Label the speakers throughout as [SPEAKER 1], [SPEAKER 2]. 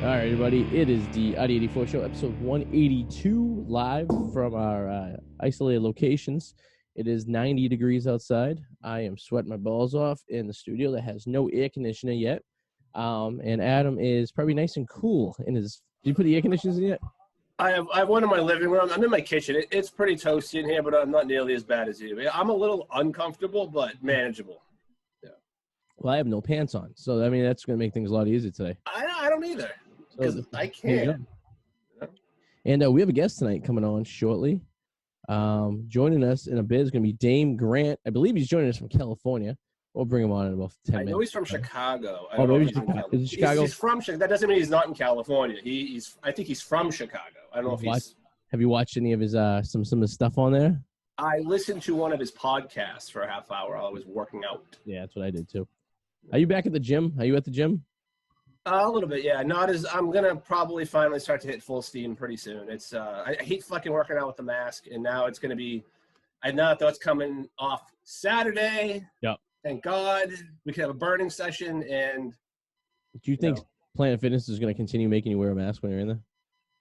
[SPEAKER 1] All right, everybody. It is the Arty 84 show, episode 182, live from our isolated locations. It is 90 degrees outside. I am sweating my balls off in the studio that has no air conditioner yet. And Adam is probably nice and cool in his. Did you put the air conditioners in yet?
[SPEAKER 2] I have one in my living room. I'm in my kitchen. It's pretty toasty in here, but I'm not nearly as bad as you. I'm a little uncomfortable, but manageable. Yeah.
[SPEAKER 1] Well, I have no pants on, so I mean that's going to make things a lot easier today.
[SPEAKER 2] I don't either because I can't.
[SPEAKER 1] And we have a guest tonight coming on shortly. Joining us in a bit is going to be Damne Grant. I believe he's joining us from California. We'll bring him on in about 10 minutes.
[SPEAKER 2] I know he's from Chicago.
[SPEAKER 1] I don't know if he's Chicago. Is it Chicago?
[SPEAKER 2] He's from Chicago. That doesn't mean he's not in California. I think he's from Chicago. I don't know if he's.
[SPEAKER 1] Have you watched any of his some of his stuff on there?
[SPEAKER 2] I listened to one of his podcasts for a half hour while I was working out.
[SPEAKER 1] Yeah, that's what I did too. Are you back at the gym? Are you at the gym?
[SPEAKER 2] A little bit, yeah. Not as I'm gonna probably finally start to hit full steam pretty soon. It's I hate fucking working out with the mask, and now it's gonna be. I know that's coming off Saturday.
[SPEAKER 1] Yep.
[SPEAKER 2] Thank God we could have a burning session. And
[SPEAKER 1] do you think Planet Fitness is going to continue making you wear a mask when you're in there?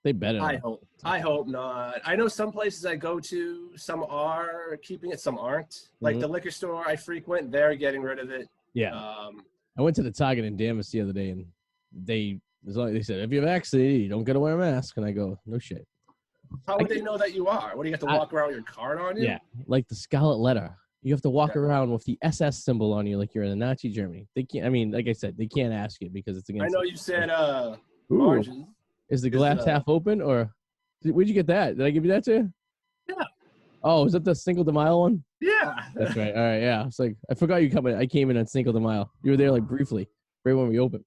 [SPEAKER 1] They better.
[SPEAKER 2] I hope not. I know some places I go to, some are keeping it, some aren't. Like the liquor store I frequent, they're getting rid of it.
[SPEAKER 1] Yeah. I went to the Target in Damne the other day, and they said, if you're vaccinated, you don't got to wear a mask. And I go, no shit.
[SPEAKER 2] How would they know that you are? What, do you have to walk around with your card on you?
[SPEAKER 1] Yeah, like the Scarlet Letter. You have to walk around with the SS symbol on you like you're in Nazi Germany. They can't. I mean, like I said, they can't ask you because it's against.
[SPEAKER 2] I know you said margins.
[SPEAKER 1] Is the glass half open, or where'd you get that? Did I give you that too?
[SPEAKER 2] Yeah.
[SPEAKER 1] Oh, is that the Cinco de Mayo one?
[SPEAKER 2] Yeah.
[SPEAKER 1] That's right. All right. Yeah. It's like I forgot you coming. I came in on Cinco de Mayo. You were there like briefly, right when we opened.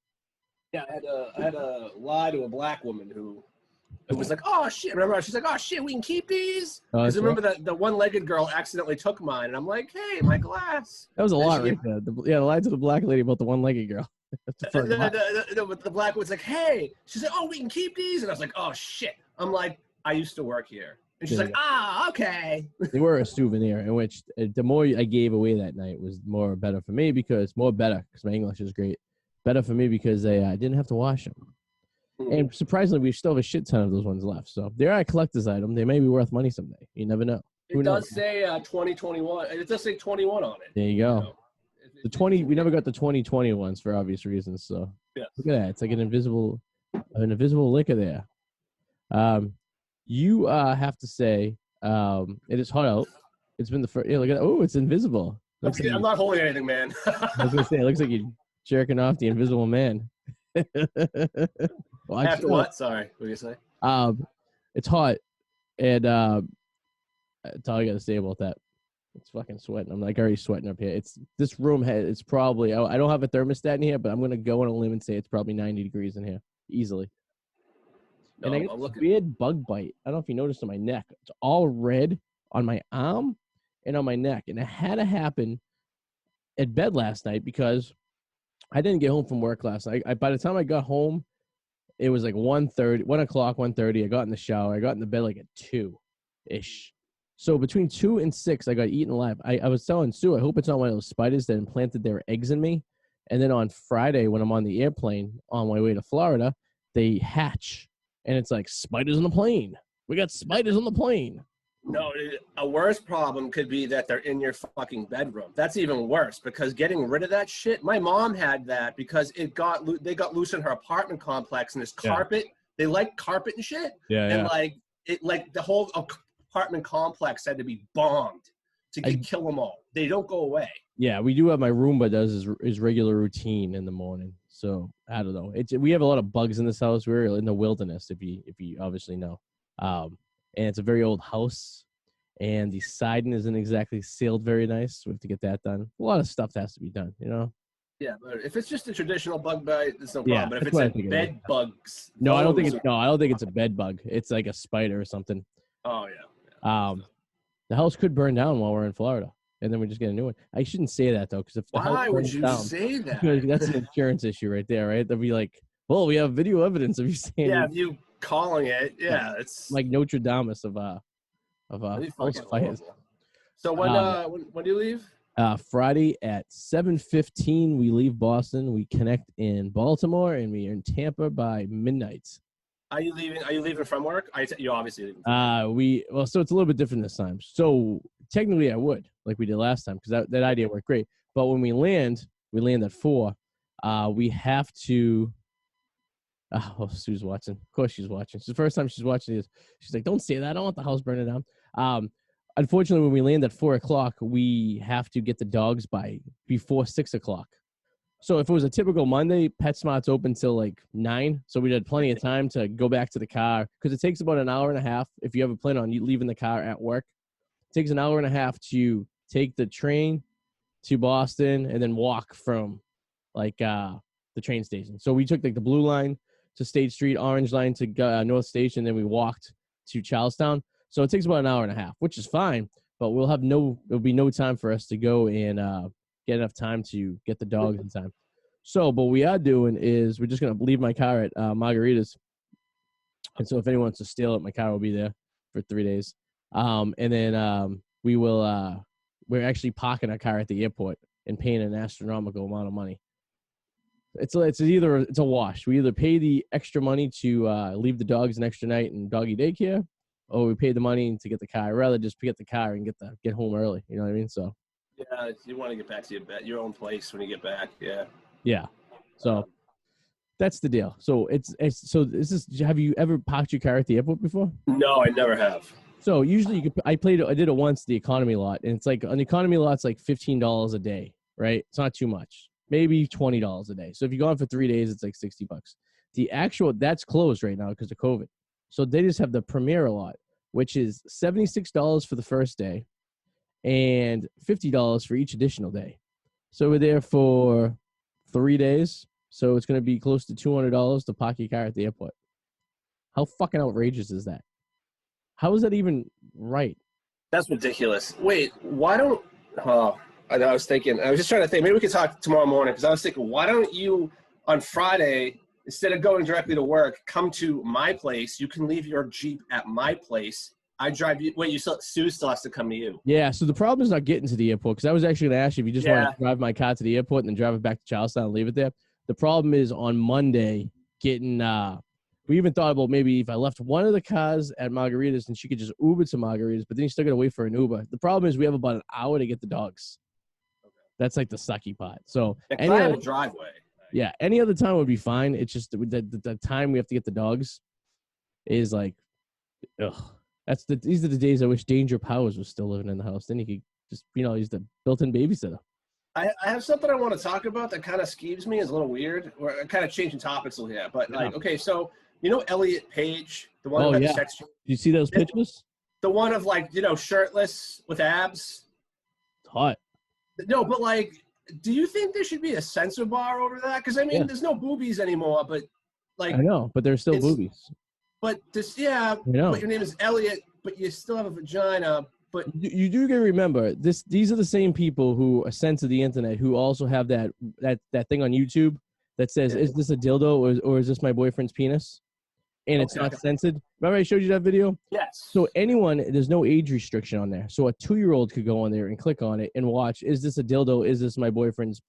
[SPEAKER 2] Yeah, I had to lie to a black woman who. It was like, oh shit! Remember, she's like, oh shit, we can keep these. Because remember that the one-legged girl accidentally took mine, and I'm like, hey, my glass.
[SPEAKER 1] That was a lot, right there. The lie to the black lady about the one-legged girl.
[SPEAKER 2] The black was like, hey, she's like, oh, we can keep these, and I was like, oh shit. I'm like, I used to work here, and she's like, okay.
[SPEAKER 1] They were a souvenir, in which the more I gave away that night was better for me because my English is great. Better for me because I didn't have to wash them. And surprisingly, we still have a shit ton of those ones left. So they're a collector's item. They may be worth money someday. You never know.
[SPEAKER 2] It does say 2021. It does say 21 on it.
[SPEAKER 1] There you go. The 20. We never got the 2020 ones for obvious reasons. So
[SPEAKER 2] yes.
[SPEAKER 1] Look at that. It's like an invisible liquor there. You have to say it is hot out. It's been the first. Yeah, look at that. Oh, it's invisible.
[SPEAKER 2] I'm not holding anything, man.
[SPEAKER 1] I was gonna say it looks like you're jerking off the invisible man.
[SPEAKER 2] Well, after what? Sorry, what did you say?
[SPEAKER 1] It's hot, and that's all I got to say about that. It's fucking sweating. I'm like already sweating up here. This room it's probably. I don't have a thermostat in here, but I'm gonna go on a limb and say it's probably 90 degrees in here easily. And I got this weird bug bite. I don't know if you noticed on my neck. It's all red on my arm and on my neck, and it had to happen at bed last night because I didn't get home from work last night. By the time I got home, it was like 1 o'clock, 1:30. I got in the shower. I got in the bed like at 2-ish. So between 2 and 6, I got eaten alive. I was telling Sue, I hope it's not one of those spiders that implanted their eggs in me. And then on Friday, when I'm on the airplane on my way to Florida, they hatch. And it's like, spiders on the plane. We got spiders on the plane.
[SPEAKER 2] No, a worse problem could be that they're in your fucking bedroom. That's even worse because getting rid of that shit. My mom had that because they got loose in her apartment complex and this carpet. They like carpet and shit.
[SPEAKER 1] Yeah.
[SPEAKER 2] And like the whole apartment complex had to be bombed to kill them all. They don't go away.
[SPEAKER 1] Yeah, we do have my Roomba does his regular routine in the morning. So I don't know. We have a lot of bugs in this house. We're in the wilderness, if you obviously know. And it's a very old house, and the siding isn't exactly sealed very nice. We have to get that done. A lot of stuff has to be done, you know?
[SPEAKER 2] Yeah, but if it's just a traditional bug bite, it's no problem. But if it's like bed bugs.
[SPEAKER 1] No, I don't think it's a bed bug. It's like a spider or something.
[SPEAKER 2] Oh, yeah.
[SPEAKER 1] The house could burn down while we're in Florida, and then we just get a new one. I shouldn't say that, though, because if the
[SPEAKER 2] Why
[SPEAKER 1] house
[SPEAKER 2] would you
[SPEAKER 1] down,
[SPEAKER 2] say that?
[SPEAKER 1] That's an insurance issue right there, right? They'll be like, well, we have video evidence of you saying
[SPEAKER 2] you calling it. Yeah, it's
[SPEAKER 1] like Notre Dame of house fires.
[SPEAKER 2] So when do you leave?
[SPEAKER 1] Friday at 7:15, we leave Boston. We connect in Baltimore, and we are in Tampa by midnight.
[SPEAKER 2] Are you leaving from work? You obviously leaving.
[SPEAKER 1] So it's a little bit different this time. So technically, I would like we did last time because that idea worked great. But when we land at 4. We have to. Oh, Sue's watching. Of course, she's watching. It's the first time she's watching this. She's like, "Don't say that. I don't want the house burning down." Unfortunately, when we land at 4 o'clock, we have to get the dogs before 6 o'clock. So if it was a typical Monday, PetSmart's open till like 9. So we had plenty of time to go back to the car because it takes about an hour and a half if you ever plan on leaving the car at work. It takes an hour and a half to take the train to Boston and then walk from like the train station. So we took like the blue line to State Street, orange line to North Station, then we walked to Charlestown. So it takes about an hour and a half, which is fine, but there'll be no time for us to go and get enough time to get the dogs in time. So, but what we are doing is we're just going to leave my car at Margarita's. And so if anyone wants to steal it, my car will be there for 3 days. And then we're actually parking our car at the airport and paying an astronomical amount of money. It's a wash. We either pay the extra money to leave the dogs an extra night in doggy daycare, or we pay the money to get the car. I'd rather just get the car and get home early. You know what I mean? So
[SPEAKER 2] yeah, you want to get back to your own place when you get back. Yeah.
[SPEAKER 1] Yeah. So that's the deal. So have you ever parked your car at the airport before?
[SPEAKER 2] No, I never have.
[SPEAKER 1] So usually I did it once, the economy lot, and it's like on the economy lot, it's like $15 a day, right? It's not too much. Maybe $20 a day. So if you go on for 3 days, it's like $60. That's closed right now because of COVID. So they just have the premier lot, which is $76 for the first day and $50 for each additional day. So we're there for 3 days. So it's going to be close to $200 to park your car at the airport. How fucking outrageous is that? How is that even right?
[SPEAKER 2] That's ridiculous. Wait, why don't... Oh, I was just trying to think. Maybe we could talk tomorrow morning because I was thinking, why don't you on Friday, instead of going directly to work, come to my place? You can leave your Jeep at my place. I drive you. Wait, Sue still has to come to you.
[SPEAKER 1] Yeah, so the problem is not getting to the airport because I was actually going to ask you if you just want to drive my car to the airport and then drive it back to Charlestown and leave it there. The problem is on Monday getting we even thought about maybe if I left one of the cars at Margarita's and she could just Uber to Margarita's, but then you still got to wait for an Uber. The problem is we have about an hour to get the dogs. Okay. That's like the sucky part. So
[SPEAKER 2] I have a driveway.
[SPEAKER 1] Yeah, any other time would be fine. It's just the time we have to get the dogs is like, ugh. These are the days I wish Danger Powers was still living in the house. Then he could just, he's the built-in babysitter.
[SPEAKER 2] I have something I want to talk about that kind of skeeves me. Is a little weird. We're kind of changing topics a little here, but okay, so Elliot Page, the one who had the sex.
[SPEAKER 1] You see those pictures?
[SPEAKER 2] The one of shirtless with abs.
[SPEAKER 1] It's hot.
[SPEAKER 2] No, but do you think there should be a censor bar over that? Because there's no boobies anymore, but I
[SPEAKER 1] know, but there's still boobies.
[SPEAKER 2] But but your name is Elliot, but you still have a vagina. But
[SPEAKER 1] you do got to remember these are the same people who are sent to the internet who also have that thing on YouTube that says, "Is this a dildo or is this my boyfriend's penis?" And it's not censored. Remember I showed you that video?
[SPEAKER 2] Yes.
[SPEAKER 1] So there's no age restriction on there. So a 2-year-old could go on there and click on it and watch, "Is this a dildo? Is this my boyfriend's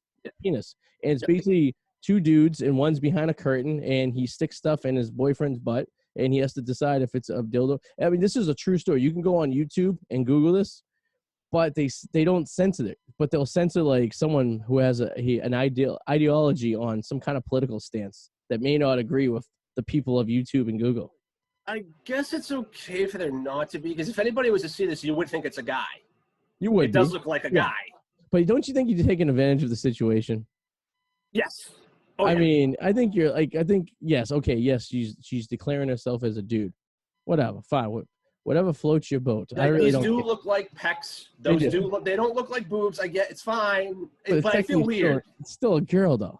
[SPEAKER 1] penis?" And it's basically 2 dudes and one's behind a curtain and he sticks stuff in his boyfriend's butt. And he has to decide if it's a dildo. This is a true story. You can go on YouTube and Google this, but they don't censor it. But they'll censor someone who has an ideology on some kind of political stance that may not agree with the people of YouTube and Google.
[SPEAKER 2] I guess it's okay for there not to be, because if anybody was to see this, you would think it's a guy.
[SPEAKER 1] You would.
[SPEAKER 2] It does look like a guy.
[SPEAKER 1] But don't you think you're taking advantage of the situation?
[SPEAKER 2] Yes. Oh,
[SPEAKER 1] I think you're yes, okay, yes, she's declaring herself as a dude. Whatever, fine. Whatever floats your boat. I really
[SPEAKER 2] these
[SPEAKER 1] don't
[SPEAKER 2] do look like pecs. They don't look like boobs. I get it's fine. But I feel weird.
[SPEAKER 1] It's still a girl though.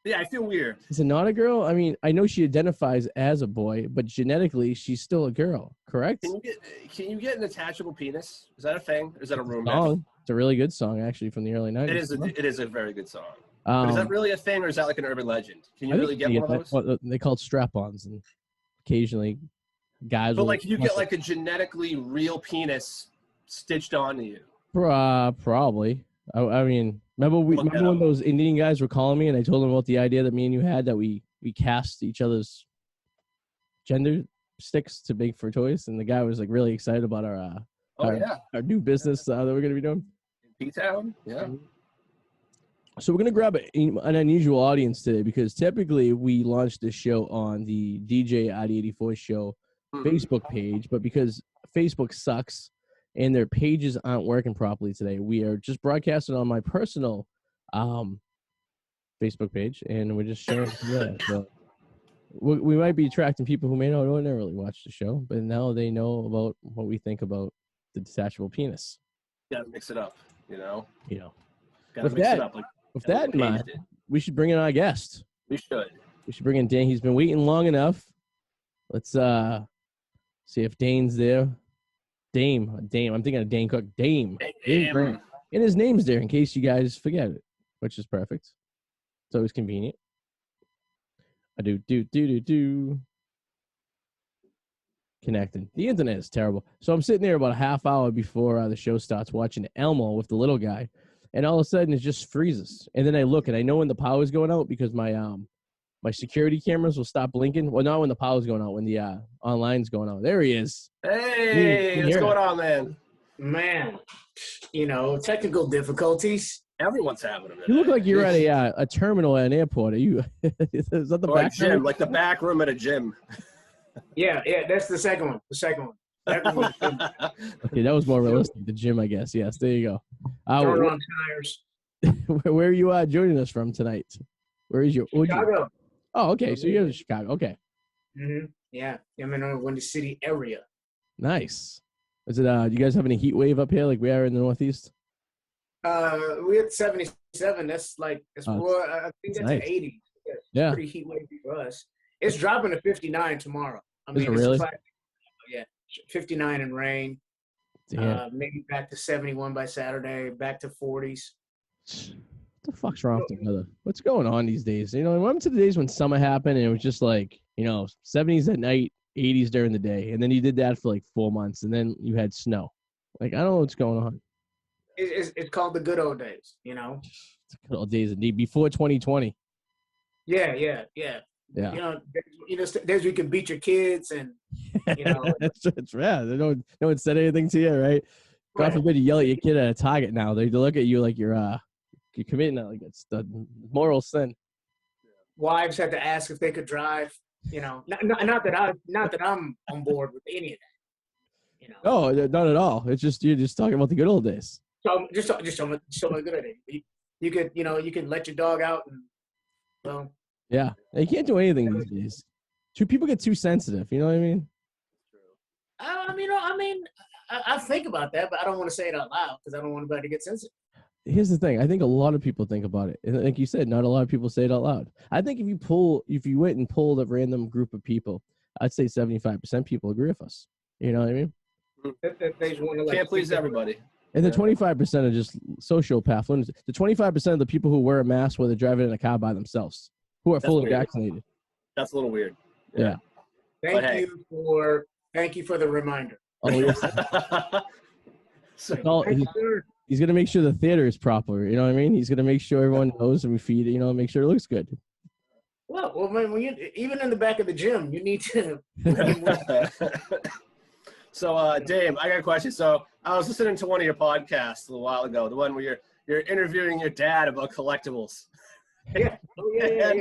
[SPEAKER 2] Yeah, I feel weird.
[SPEAKER 1] Is it not a girl? I know she identifies as a boy, but genetically she's still a girl, correct?
[SPEAKER 2] Can you get an attachable penis? Is that a thing? Or is that a rumor?
[SPEAKER 1] Song. It's a really good song actually from the early 90s.
[SPEAKER 2] It is a very good song. But is that really a thing, or is that like an urban legend? Can you really get one of those?
[SPEAKER 1] They call it strap-ons, and occasionally guys.
[SPEAKER 2] But can you get a genetically real penis stitched onto you?
[SPEAKER 1] Probably. I mean, remember when those Indian guys were calling me and I told them about the idea that me and you had that we cast each other's gender sticks to make for toys, and the guy was like really excited about our new business that we're gonna be doing.
[SPEAKER 2] P-Town, yeah.
[SPEAKER 1] So we're gonna grab an unusual audience today because typically we launch this show on the DJ Arty 84 show Facebook page, but because Facebook sucks and their pages aren't working properly today, we are just broadcasting on my personal Facebook page, and we're just sharing from there. So we might be attracting people who may not ordinarily watch the show, but now they know about what we think about the detachable penis.
[SPEAKER 2] Gotta mix it up, you know.
[SPEAKER 1] Gotta mix it up. With that in mind, we should bring in our guest.
[SPEAKER 2] We should
[SPEAKER 1] bring in Dane. He's been waiting long enough. Let's see if Dane's there. Dame. I'm thinking of Dane Cook. Dame. And his name's there in case you guys forget it, which is perfect. It's always convenient. I do. Connecting. The internet is terrible. So I'm sitting there about a half hour before the show starts watching Elmo with the little guy, and all of a sudden it just freezes. And then I look and I know when the power is going out because my security cameras will stop blinking. Well, not when the power's going out, when the online's going out. There he is.
[SPEAKER 2] Hey, what's going on, man?
[SPEAKER 3] Man, technical difficulties.
[SPEAKER 2] Everyone's having them.
[SPEAKER 1] You look like you're at a terminal at an airport. Are you? Is that the back
[SPEAKER 2] gym, room? Like the back room at a gym.
[SPEAKER 3] Yeah, that's the second one. Okay,
[SPEAKER 1] that was more realistic. The gym, I guess. Yes, there you go.
[SPEAKER 3] Turn on tires.
[SPEAKER 1] Where are you joining us from tonight? Where is your
[SPEAKER 3] Chicago?
[SPEAKER 1] Oh, okay. So you're in Chicago. Okay.
[SPEAKER 3] Yeah, I'm in the Windy City area.
[SPEAKER 1] Nice. Is it? Do you guys have any heat wave up here like we are in the Northeast?
[SPEAKER 3] We had 77. That's more. I think that's nice. 80. That's pretty heat wavy for us. It's dropping to 59 tomorrow. I mean,
[SPEAKER 1] really?
[SPEAKER 3] Yeah, 59 and rain. Maybe back to 71 by Saturday. Back to 40s.
[SPEAKER 1] What the fuck's wrong with the weather? What's going on these days? I remember to the days when summer happened and it was just like 70s at night, 80s during the day, and then you did that for like 4 months, and then you had snow. Like I don't know what's going on.
[SPEAKER 3] It's called the good old days,
[SPEAKER 1] It's the good old days indeed. Before 2020.
[SPEAKER 3] Yeah. Days we can beat your kids and
[SPEAKER 1] that's right. No one said anything to you, right? God forbid you yell at your kid at a Target now. They look at you like you're committing like it's the moral sin.
[SPEAKER 3] Wives had to ask if they could drive. Not that I'm on board with any of that.
[SPEAKER 1] No, not at all. It's just you're just talking about the good old days.
[SPEAKER 3] So just so much good at it. You could you can let your dog out and
[SPEAKER 1] yeah, you can't do anything these days. People get too sensitive. You know what I mean?
[SPEAKER 3] I think about that, but I don't want to say it out loud because I don't want anybody to get sensitive.
[SPEAKER 1] Here's the thing. I think a lot of people think about it. And like you said, not a lot of people say it out loud. I think if you went and pulled a random group of people, I'd say 75% people agree with us. You know what I mean?
[SPEAKER 3] They just want to
[SPEAKER 2] can't please everybody.
[SPEAKER 1] And the 25% are just sociopath. The 25% of the people who wear a mask while they're driving in a car by themselves, who are fully vaccinated.
[SPEAKER 2] That's a little weird.
[SPEAKER 1] Yeah.
[SPEAKER 3] Thank you for the reminder.
[SPEAKER 1] Oh, yes. He's going to make sure the theater is proper. You know what I mean? He's going to make sure everyone knows and we feed it, make sure it looks good.
[SPEAKER 3] Well, man, even in the back of the gym, you need to.
[SPEAKER 2] So, Dave, I got a question. So, I was listening to one of your podcasts a little while ago, the one where you're interviewing your dad about collectibles.
[SPEAKER 3] Yeah. Oh, yeah.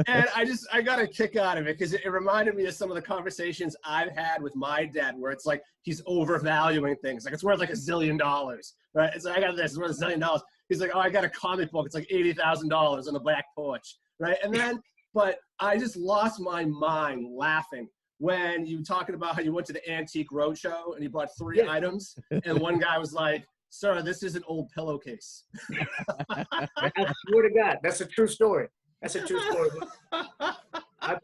[SPEAKER 2] And I got a kick out of it because it reminded me of some of the conversations I've had with my dad where it's like he's overvaluing things. Like it's worth like $1 zillion, right? It's like, I got this, it's worth $1 zillion. He's like, oh, I got a comic book. It's like $80,000 on the back porch, right? And then, but I just lost my mind laughing when you talking about how you went to the Antique Roadshow and you bought 3 items. And one guy was like, sir, this is an old pillowcase.
[SPEAKER 3] I swear to God, that's a true story. I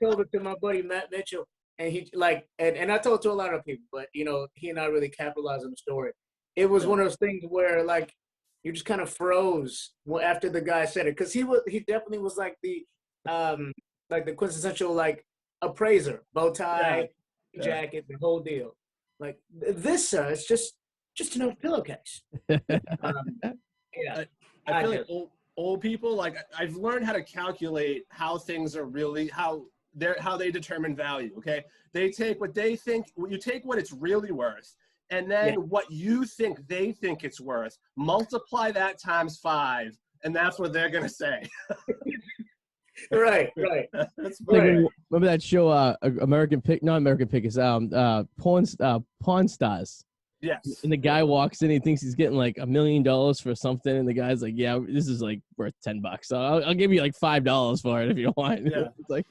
[SPEAKER 3] told it to my buddy Matt Mitchell, and he and I told it to a lot of people, but he and I really capitalized on the story. It was one of those things where you just kind of froze after the guy said it, because he definitely was like the quintessential appraiser, bow tie, jacket, the whole deal. Like this, it's just an old pillowcase.
[SPEAKER 2] I feel like old people, like I've learned how to calculate how things are really, how they determine value. Okay, they take what they think. You take what it's really worth, and then what you think they think it's worth. Multiply that times 5, and that's what they're gonna say.
[SPEAKER 3] Right.
[SPEAKER 2] That's
[SPEAKER 1] Like,
[SPEAKER 2] right.
[SPEAKER 1] remember that show, not American Pick, it's Pawn Stars.
[SPEAKER 2] Yes.
[SPEAKER 1] And the guy walks in, he thinks he's getting like $1 million for something, and the guy's like, "Yeah, this is like worth $10. So I'll give you like $5 for it if you want."
[SPEAKER 2] Yeah.
[SPEAKER 1] It's like,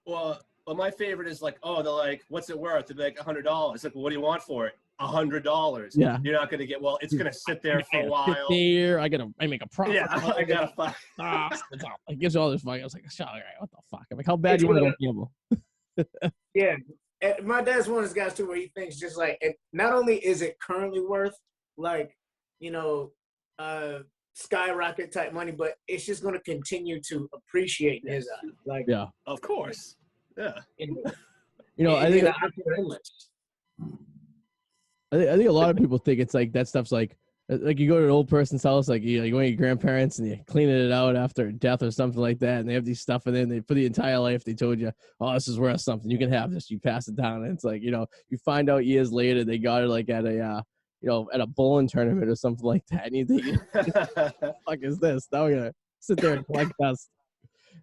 [SPEAKER 2] well, my favorite is like, oh, they're like, what's it worth? They're like $100. Like, well, what do you want for it? $100.
[SPEAKER 1] Yeah.
[SPEAKER 2] You're not gonna get. Well, it's gonna sit there for a while.
[SPEAKER 1] I make a profit.
[SPEAKER 2] Yeah, I gotta find.
[SPEAKER 1] It gives you all this fucking. I was like, all right, what the fuck? I'm like, how bad do you want to gamble?
[SPEAKER 3] Yeah. And my dad's one of those guys too, where he thinks just like, not only is it currently worth like, skyrocket type money, but it's just going to continue to appreciate in his eyes. Like,
[SPEAKER 1] yeah,
[SPEAKER 2] of course. Yeah.
[SPEAKER 1] I think a lot of people think it's like that stuff's like you go to an old person's house, like you go to your grandparents and you're cleaning it out after death or something like that, and they have these stuff in there, and for the entire life they told you, oh, this is worth something, you can have this, you pass it down, and it's like, you find out years later they got it like at a at a bowling tournament or something like that, and you think, what the fuck is this? Now we're gonna sit there and collect dust.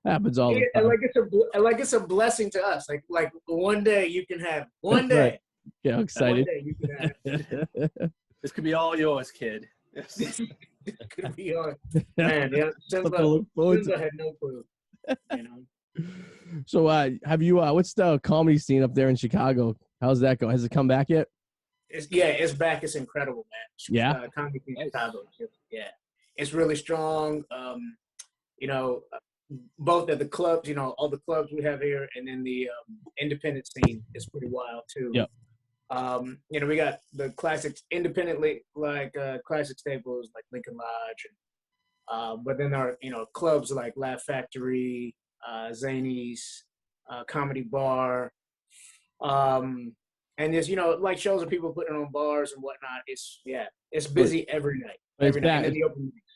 [SPEAKER 1] Happens all the time.
[SPEAKER 3] Like it's a blessing to us. Like one day you can have one day.
[SPEAKER 1] Right. Yeah, excited.
[SPEAKER 3] One day you can have.
[SPEAKER 2] This could be all yours, kid.
[SPEAKER 3] This could be yours. Man, yeah. Since I had no clue.
[SPEAKER 1] So have you what's the comedy scene up there in Chicago? How's that going? Has it come back yet?
[SPEAKER 3] It's back. It's incredible, man.
[SPEAKER 1] Yeah.
[SPEAKER 3] Comedy scene in Chicago. Yeah. It's really strong. Both at the clubs, all the clubs we have here, and then the independent scene is pretty wild too.
[SPEAKER 1] Yep.
[SPEAKER 3] We got the classics independently, like classic staples like Lincoln Lodge, but then there are clubs like Laugh Factory, Zany's, Comedy Bar, and there's like shows of people putting on bars and whatnot. It's busy every night. Every night. And then the open mics.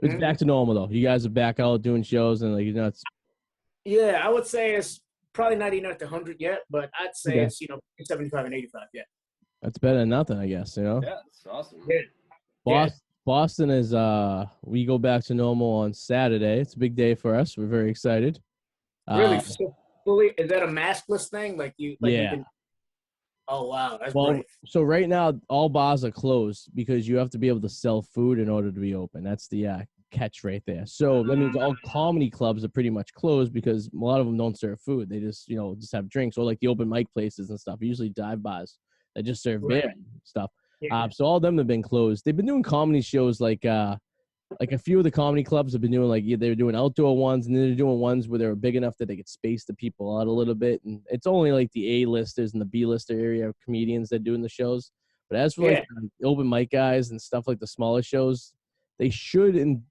[SPEAKER 1] It's back to normal though. You guys are back out doing shows and it's.
[SPEAKER 3] Yeah, I would say it's probably not even at the 100 yet, but I'd say it's 75 and 85. Yeah.
[SPEAKER 1] That's better than nothing, I guess.
[SPEAKER 2] Yeah, it's awesome.
[SPEAKER 3] Yeah.
[SPEAKER 1] Boston is we go back to normal on Saturday. It's a big day for us. We're very excited.
[SPEAKER 3] Really, fully? Is that a maskless thing?
[SPEAKER 1] Yeah.
[SPEAKER 3] Oh wow, that's great.
[SPEAKER 1] So right now all bars are closed because you have to be able to sell food in order to be open. That's the catch right there. So that means all comedy clubs are pretty much closed because a lot of them don't serve food. They just just have drinks, or like the open mic places and stuff. Usually dive bars that just serve beer and stuff.
[SPEAKER 3] Yeah.
[SPEAKER 1] So all of them have been closed. They've been doing comedy shows like a few of the comedy clubs have been doing they were doing outdoor ones, and then they're doing ones where they were big enough that they could space the people out a little bit. And it's only like the A-listers and the B-lister area of comedians that are doing the shows. But as for like the open mic guys and stuff like the smaller shows, they should in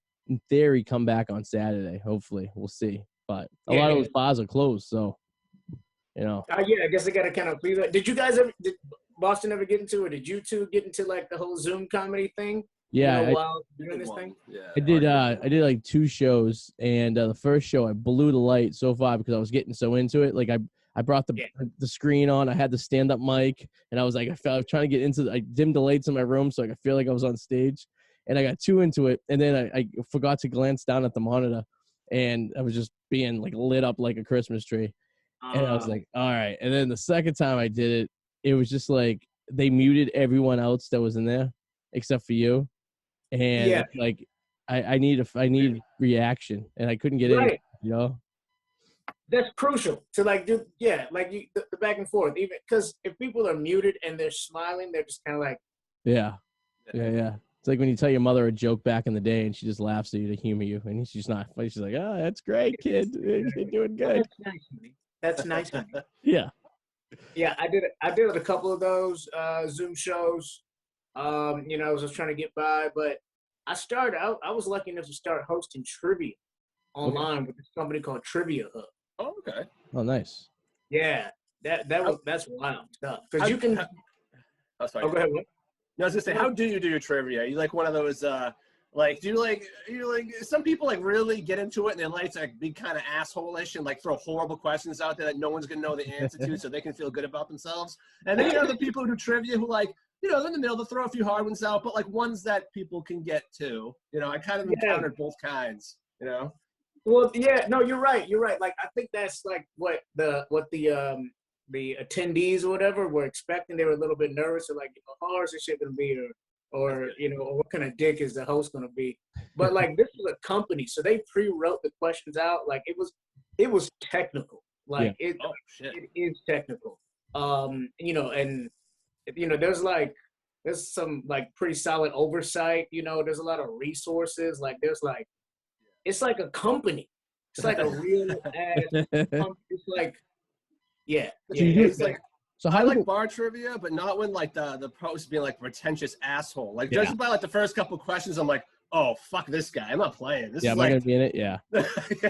[SPEAKER 1] theory come back on Saturday. Hopefully, we'll see. But a lot of those bars are closed, so
[SPEAKER 3] I guess they got to kind of please. Did you guys did Boston ever get into it? Did you two get into like the whole Zoom comedy thing?
[SPEAKER 1] Yeah,
[SPEAKER 3] while doing this thing.
[SPEAKER 2] Yeah,
[SPEAKER 1] I did like 2 shows, and the first show I blew the light so far because I was getting so into it. Like I brought the screen on, I had the stand up mic, and I was like I was trying to get into I dimmed the lights in my room so I could feel like I was on stage, and I got too into it, and then I forgot to glance down at the monitor, and I was just being like lit up like a Christmas tree, and I was like, all right. And then the second time I did it, it was just like they muted everyone else that was in there except for you. And like I need reaction, and I couldn't get in.
[SPEAKER 3] That's crucial to like do. Yeah, like the back and forth. Even because if people are muted and they're smiling, they're just kind of like.
[SPEAKER 1] Yeah. It's like when you tell your mother a joke back in the day, and she just laughs at you to humor you, and she's not. She's like, "Oh, that's great, kid. You're doing good."
[SPEAKER 3] That's nice.
[SPEAKER 1] Yeah.
[SPEAKER 3] Yeah, I did a couple of those Zoom shows. I was just trying to get by, but I was lucky enough to start hosting trivia online with this company called Trivia Hub.
[SPEAKER 2] Oh, okay.
[SPEAKER 1] Oh, nice.
[SPEAKER 3] Yeah, that's wild stuff. Because you can.
[SPEAKER 2] Oh, sorry.
[SPEAKER 3] Oh, go ahead. What?
[SPEAKER 2] No, I was gonna say, how do you do your trivia? Are you like one of those Like, some people like really get into it and they like to be kind of asshole-ish and like throw horrible questions out there that no one's gonna know the answer to, so they can feel good about themselves. And then you have the people who do trivia who like, they're in the middle, they'll throw a few hard ones out, but like ones that people can get to. I kind of encountered both kinds.
[SPEAKER 3] Well, yeah, no, you're right. You're right. Like, I think that's like what the attendees or whatever were expecting. They were a little bit nervous, or like, how hard is this shit gonna be, or or what kind of dick is the host gonna be? But like, this is a company, so they pre-wrote the questions out. Like, it was technical. Like, it is technical. And there's some like pretty solid oversight. There's a lot of resources. Like, it's like a company. It's like a real ass company. It's like, it's like.
[SPEAKER 1] So
[SPEAKER 2] I like bar trivia, but not when like the host being like pretentious asshole. Like, judging by like the first couple questions, I'm like, oh, fuck this guy. I'm not playing. This is
[SPEAKER 1] am I gonna be in it? Yeah.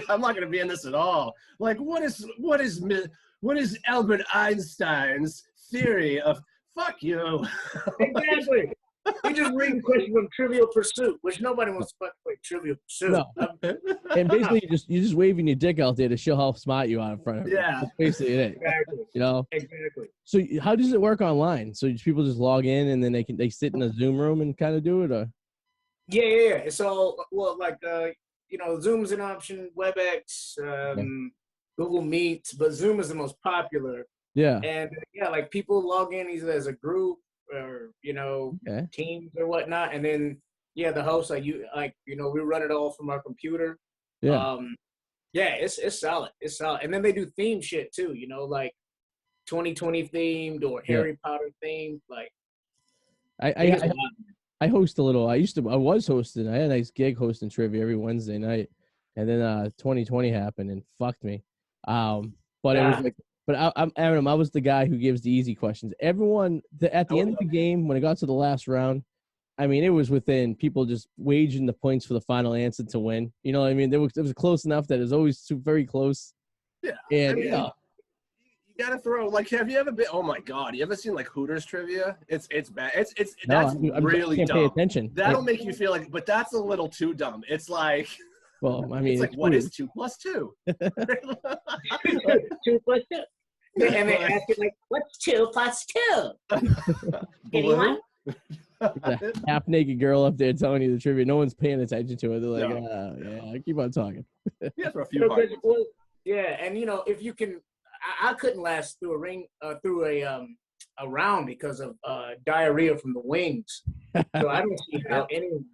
[SPEAKER 2] I'm not gonna be in this at all. Like, what is Albert Einstein's theory of fuck you?
[SPEAKER 3] Exactly. You just reading questions from Trivial Pursuit, which nobody wants to fucking play Trivial Pursuit.
[SPEAKER 1] No. And basically, you're just waving your dick out there to show how smart you are in front of them.
[SPEAKER 2] Yeah.
[SPEAKER 1] That's basically it.
[SPEAKER 3] Exactly. Exactly.
[SPEAKER 1] So how does it work online? So people just log in and then they sit in a Zoom room and kind of do it, or?
[SPEAKER 3] Yeah. So, well, like, Zoom's an option, WebEx, Google Meet, but Zoom is the most popular.
[SPEAKER 1] Yeah.
[SPEAKER 3] And like, people log in either as a group or teams or whatnot, and then the host we run it all from our computer. It's solid. And then they do theme shit too, like 2020 themed or Harry Potter themed. Like,
[SPEAKER 1] I host a little. I was hosting. I had a nice gig hosting trivia every Wednesday night, and then 2020 happened and fucked me. But it was like. But I'm Adam. I was the guy who gives the easy questions. Everyone at the end of the game, when it got to the last round, I mean, it was within people just waging the points for the final answer to win. You know what I mean? It was close enough that it was always very close.
[SPEAKER 2] Yeah.
[SPEAKER 1] And
[SPEAKER 2] you gotta throw, like, have you ever been? Oh my God, you ever seen like Hooters trivia? It's bad. That's really
[SPEAKER 1] can't
[SPEAKER 2] dumb.
[SPEAKER 1] pay attention.
[SPEAKER 2] That'll make you feel like, but that's a little too dumb. It's like.
[SPEAKER 1] Well, I mean,
[SPEAKER 2] it's like, what is 2 + 2?
[SPEAKER 3] 2 + 2. And they ask it like, what's 2 + 2? Anyone?
[SPEAKER 1] Half naked girl up there telling you the trivia. No one's paying attention to it. They're like, keep on talking.
[SPEAKER 2] Yeah, for a few hard ones.
[SPEAKER 3] And if you can, I couldn't last through a round because of diarrhea from the wings. So I don't see how anyone.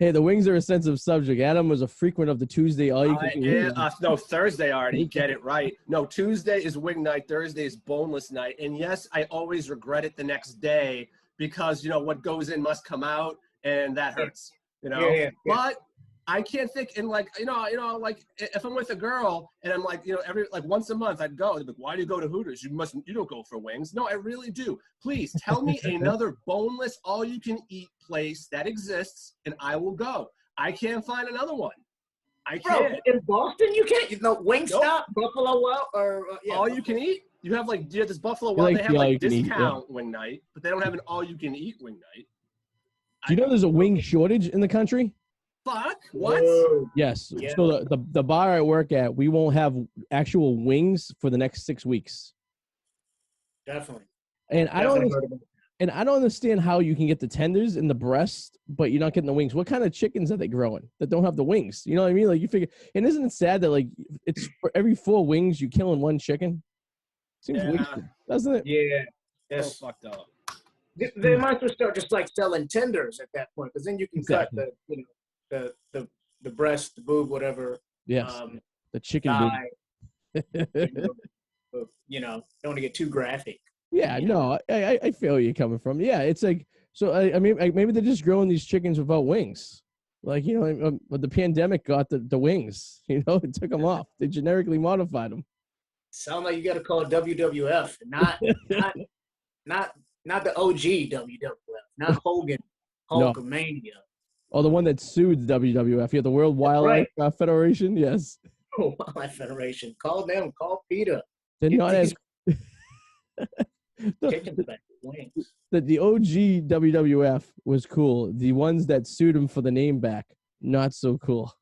[SPEAKER 1] Hey, the wings are a sensitive subject. Adam was a frequent of the Tuesday
[SPEAKER 2] no, Thursday already. Get it right. No, Tuesday is wing night. Thursday is boneless night. And yes, I always regret it the next day because, what goes in must come out, and that hurts. But I can't think, and like, like if I'm with a girl and I'm like, every like once a month I'd go. They'd be like, why do you go to Hooters? You don't go for wings. No, I really do. Please tell me another boneless, all-you-can-eat place that exists, and I will go. I can't find another one. I can't.
[SPEAKER 3] Bro, in Boston, you can't. Wingstop, Buffalo Wild, or
[SPEAKER 2] all you can eat. You have this Buffalo Wild. They have like discount wing night, but they don't have an all-you-can-eat wing night.
[SPEAKER 1] Do you know there's a wing shortage in the country?
[SPEAKER 2] Fuck, what?
[SPEAKER 3] Whoa.
[SPEAKER 1] Yes. Yeah. So the bar I work at, we won't have actual wings for the next 6 weeks.
[SPEAKER 3] Definitely.
[SPEAKER 1] And I don't understand how you can get the tenders and the breast, but you're not getting the wings. What kind of chickens are they growing that don't have the wings? You know what I mean? Like, you figure, and isn't it sad that like it's for every 4 wings you're killing 1 chicken? Seems wasted, doesn't it?
[SPEAKER 3] Yeah. That's
[SPEAKER 2] so fucked up.
[SPEAKER 3] They might as well start just like selling tenders at that point, because then you can cut the breast, the boob, whatever.
[SPEAKER 1] Yes. The chicken boob.
[SPEAKER 3] Don't want to get too graphic.
[SPEAKER 1] Yeah, no, I feel where you're coming from. Yeah, it's like, so I mean, maybe they're just growing these chickens without wings. Like, the pandemic got the wings. It took them off. They genetically modified them.
[SPEAKER 3] Sound like you got to call it WWF, not the OG WWF, not Hogan, Hulkamania.
[SPEAKER 1] Oh, the one that sued the WWF. Yeah, the World Wildlife Federation. Yes.
[SPEAKER 3] Oh, Wildlife Federation. Call them. Call PETA.
[SPEAKER 1] Did not ask.
[SPEAKER 3] wings.
[SPEAKER 1] The OG WWF was cool. The ones that sued him for the name back, not so cool.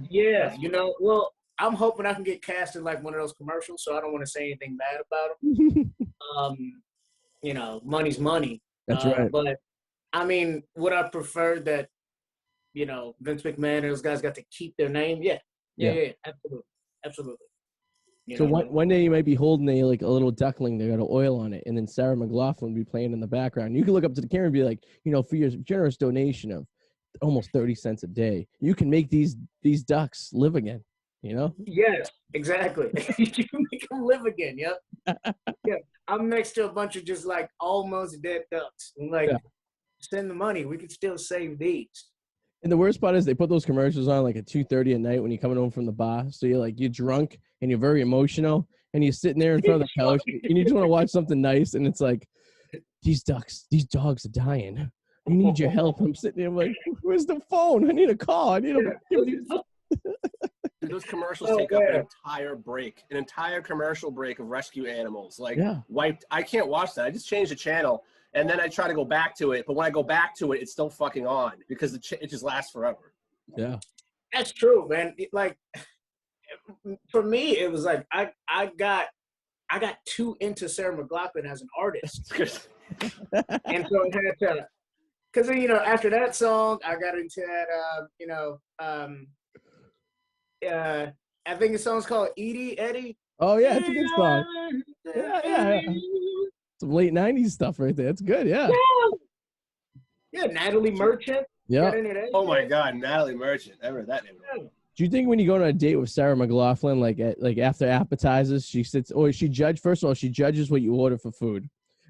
[SPEAKER 3] Yeah, you know, well, I'm hoping I can get cast in like one of those commercials, so I don't want to say anything bad about them. You know, money's money.
[SPEAKER 1] That's right.
[SPEAKER 3] But I mean, would I prefer that, you know, Vince McMahon and those guys got to keep their name? Yeah, absolutely. You
[SPEAKER 1] So
[SPEAKER 3] know,
[SPEAKER 1] one day you might be holding a little duckling that got oil on it, and then Sarah McLachlan will be playing in the background. You can look up to the camera and be like, you know, for your generous donation of almost 30 cents a day, you can make these ducks live again. You know?
[SPEAKER 3] Yes, exactly. You can make them live again. Yep. Yeah, I'm next to a bunch of just like almost dead ducks. I'm like, send the money. We can still save these.
[SPEAKER 1] And the worst part is they put those commercials on like at 2:30 at night when you're coming home from the bar. So you're drunk and you're very emotional and you're sitting there in front of the couch and you just want to watch something nice. And it's like, these dogs are dying. We need your help. I'm sitting there like, where's the phone? I need a call. I need a.
[SPEAKER 2] Dude, those commercials take up an entire commercial break of rescue animals. Like, wiped. I can't watch that. I just change the channel, and then I try to go back to it. But when I go back to it, it's still fucking on because it just lasts forever.
[SPEAKER 1] Yeah,
[SPEAKER 3] that's true, man. Like, for me, it was like I got too into Sarah McLachlan as an artist, and so I had to. Because, you know, after that song, I got into that, I think the song's called Eddie.
[SPEAKER 1] Oh, yeah, it's a good song. Yeah. Some late 90s stuff right there. It's good, yeah.
[SPEAKER 3] Yeah, Natalie Merchant.
[SPEAKER 1] Yeah.
[SPEAKER 2] Oh, my God, Natalie Merchant. I remember that name.
[SPEAKER 1] Do you think when you go on a date with Sarah McLachlan, like after appetizers, she judges what you order for food.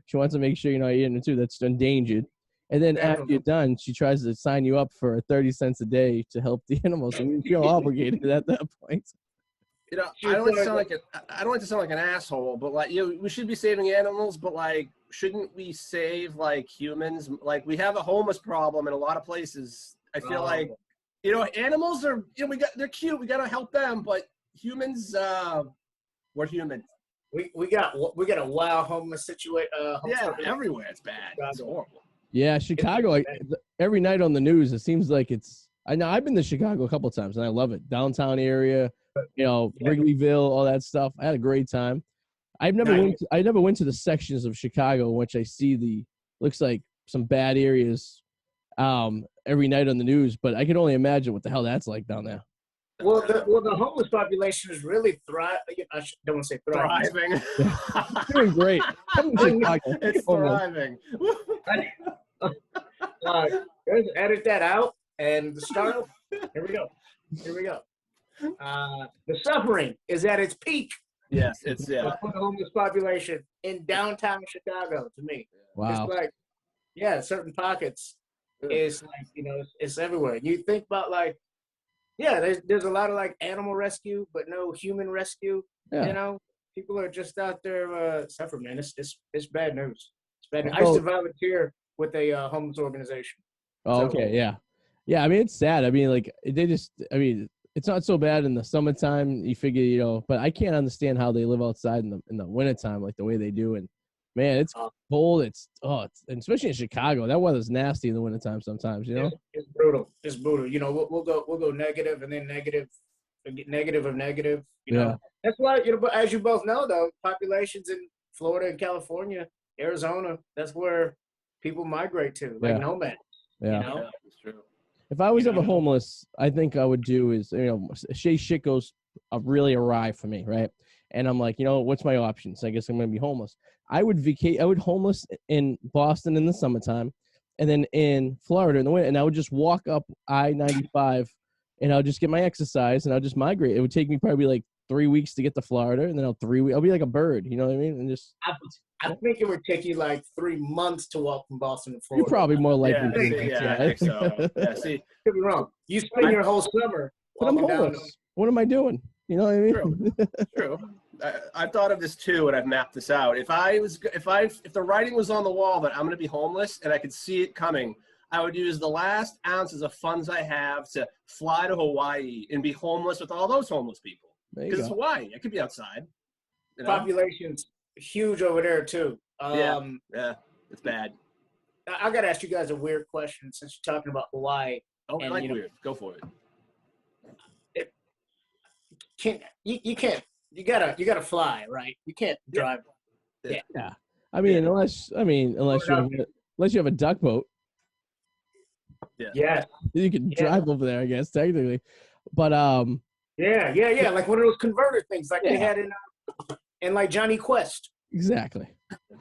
[SPEAKER 1] She wants to make sure you're not eating it too. That's endangered. And then after you're done, she tries to sign you up for 30 cents a day to help the animals, and you feel obligated at that point.
[SPEAKER 2] You know, I don't like to sound like an asshole, but like, you know, we should be saving animals, but like, shouldn't we save like humans? Like, we have a homeless problem in a lot of places. I feel like, you know, animals are, you know, they're cute. We gotta help them, but humans, we're human.
[SPEAKER 3] We got a wild homeless situation.
[SPEAKER 2] Everywhere it's bad. It's horrible.
[SPEAKER 1] Yeah, Chicago, like every night on the news, it seems like I know I've been to Chicago a couple of times and I love it. Downtown area, you know, Wrigleyville, all that stuff. I had a great time. I never went to the sections of Chicago in which I see looks like some bad areas every night on the news, but I can only imagine what the hell that's like down there.
[SPEAKER 3] Well, the homeless population is really thriving. I don't want to say thriving.
[SPEAKER 1] Doing great.
[SPEAKER 2] It's thriving.
[SPEAKER 3] Edit that out and start. Here we go. The suffering is at its peak.
[SPEAKER 2] Yes, it's
[SPEAKER 3] for the homeless population in downtown Chicago. To me,
[SPEAKER 1] wow.
[SPEAKER 3] It's like, certain pockets is like, you know, it's everywhere. You think about like, there's a lot of like animal rescue, but no human rescue. You know, people are just out there suffering, man. It's bad news. It's bad news. I used to volunteer with a homeless organization.
[SPEAKER 1] Oh, okay, yeah. I mean, it's sad. I mean, like it's not so bad in the summertime. You figure, you know, but I can't understand how they live outside in the wintertime like the way they do. And man, it's cold. And especially in Chicago, that weather's nasty in the wintertime sometimes. You know,
[SPEAKER 3] it's brutal. It's brutal. You know, we'll go negative and then negative of negative. You know, that's why, you know. But as you both know, though, populations in Florida and California, Arizona, that's where people migrate to, like nomads.
[SPEAKER 1] Yeah,
[SPEAKER 3] you know?
[SPEAKER 2] That's true.
[SPEAKER 1] If I was ever homeless, I think I would do is, you know, shit goes really awry for me, right? And I'm like, you know, what's my options? I guess I'm going to be homeless. I would homeless in Boston in the summertime, and then in Florida in the winter, and I would just walk up I-95, and I'll just get my exercise, and I'll just migrate. It would take me probably like 3 weeks to get to Florida, and then I'll be like a bird, you know what I mean? And just
[SPEAKER 3] I think it would take you like 3 months to walk from Boston to Florida.
[SPEAKER 1] You're probably more likely.
[SPEAKER 2] I think so. Yeah, see,
[SPEAKER 3] could be wrong. You spend your whole summer.
[SPEAKER 1] But I'm homeless. What am I doing? You know what I mean?
[SPEAKER 2] True. I've thought of this too, and I've mapped this out. If the writing was on the wall that I'm going to be homeless and I could see it coming, I would use the last ounces of funds I have to fly to Hawaii and be homeless with all those homeless people. Because it's Hawaii, I could be outside. You know?
[SPEAKER 3] Population's huge over there too.
[SPEAKER 2] Yeah, it's bad.
[SPEAKER 3] I got to ask you guys a weird question since you're talking about Hawaii.
[SPEAKER 2] Oh, I
[SPEAKER 3] and,
[SPEAKER 2] like weird. Go for it.
[SPEAKER 3] You can't. You gotta fly, right? You can't drive.
[SPEAKER 1] Yeah. I mean, unless you have a duck boat.
[SPEAKER 3] Yeah.
[SPEAKER 1] You can drive over there, I guess, technically. But
[SPEAKER 3] Yeah. Like one of those converter things, like they had in like Johnny Quest.
[SPEAKER 1] Exactly.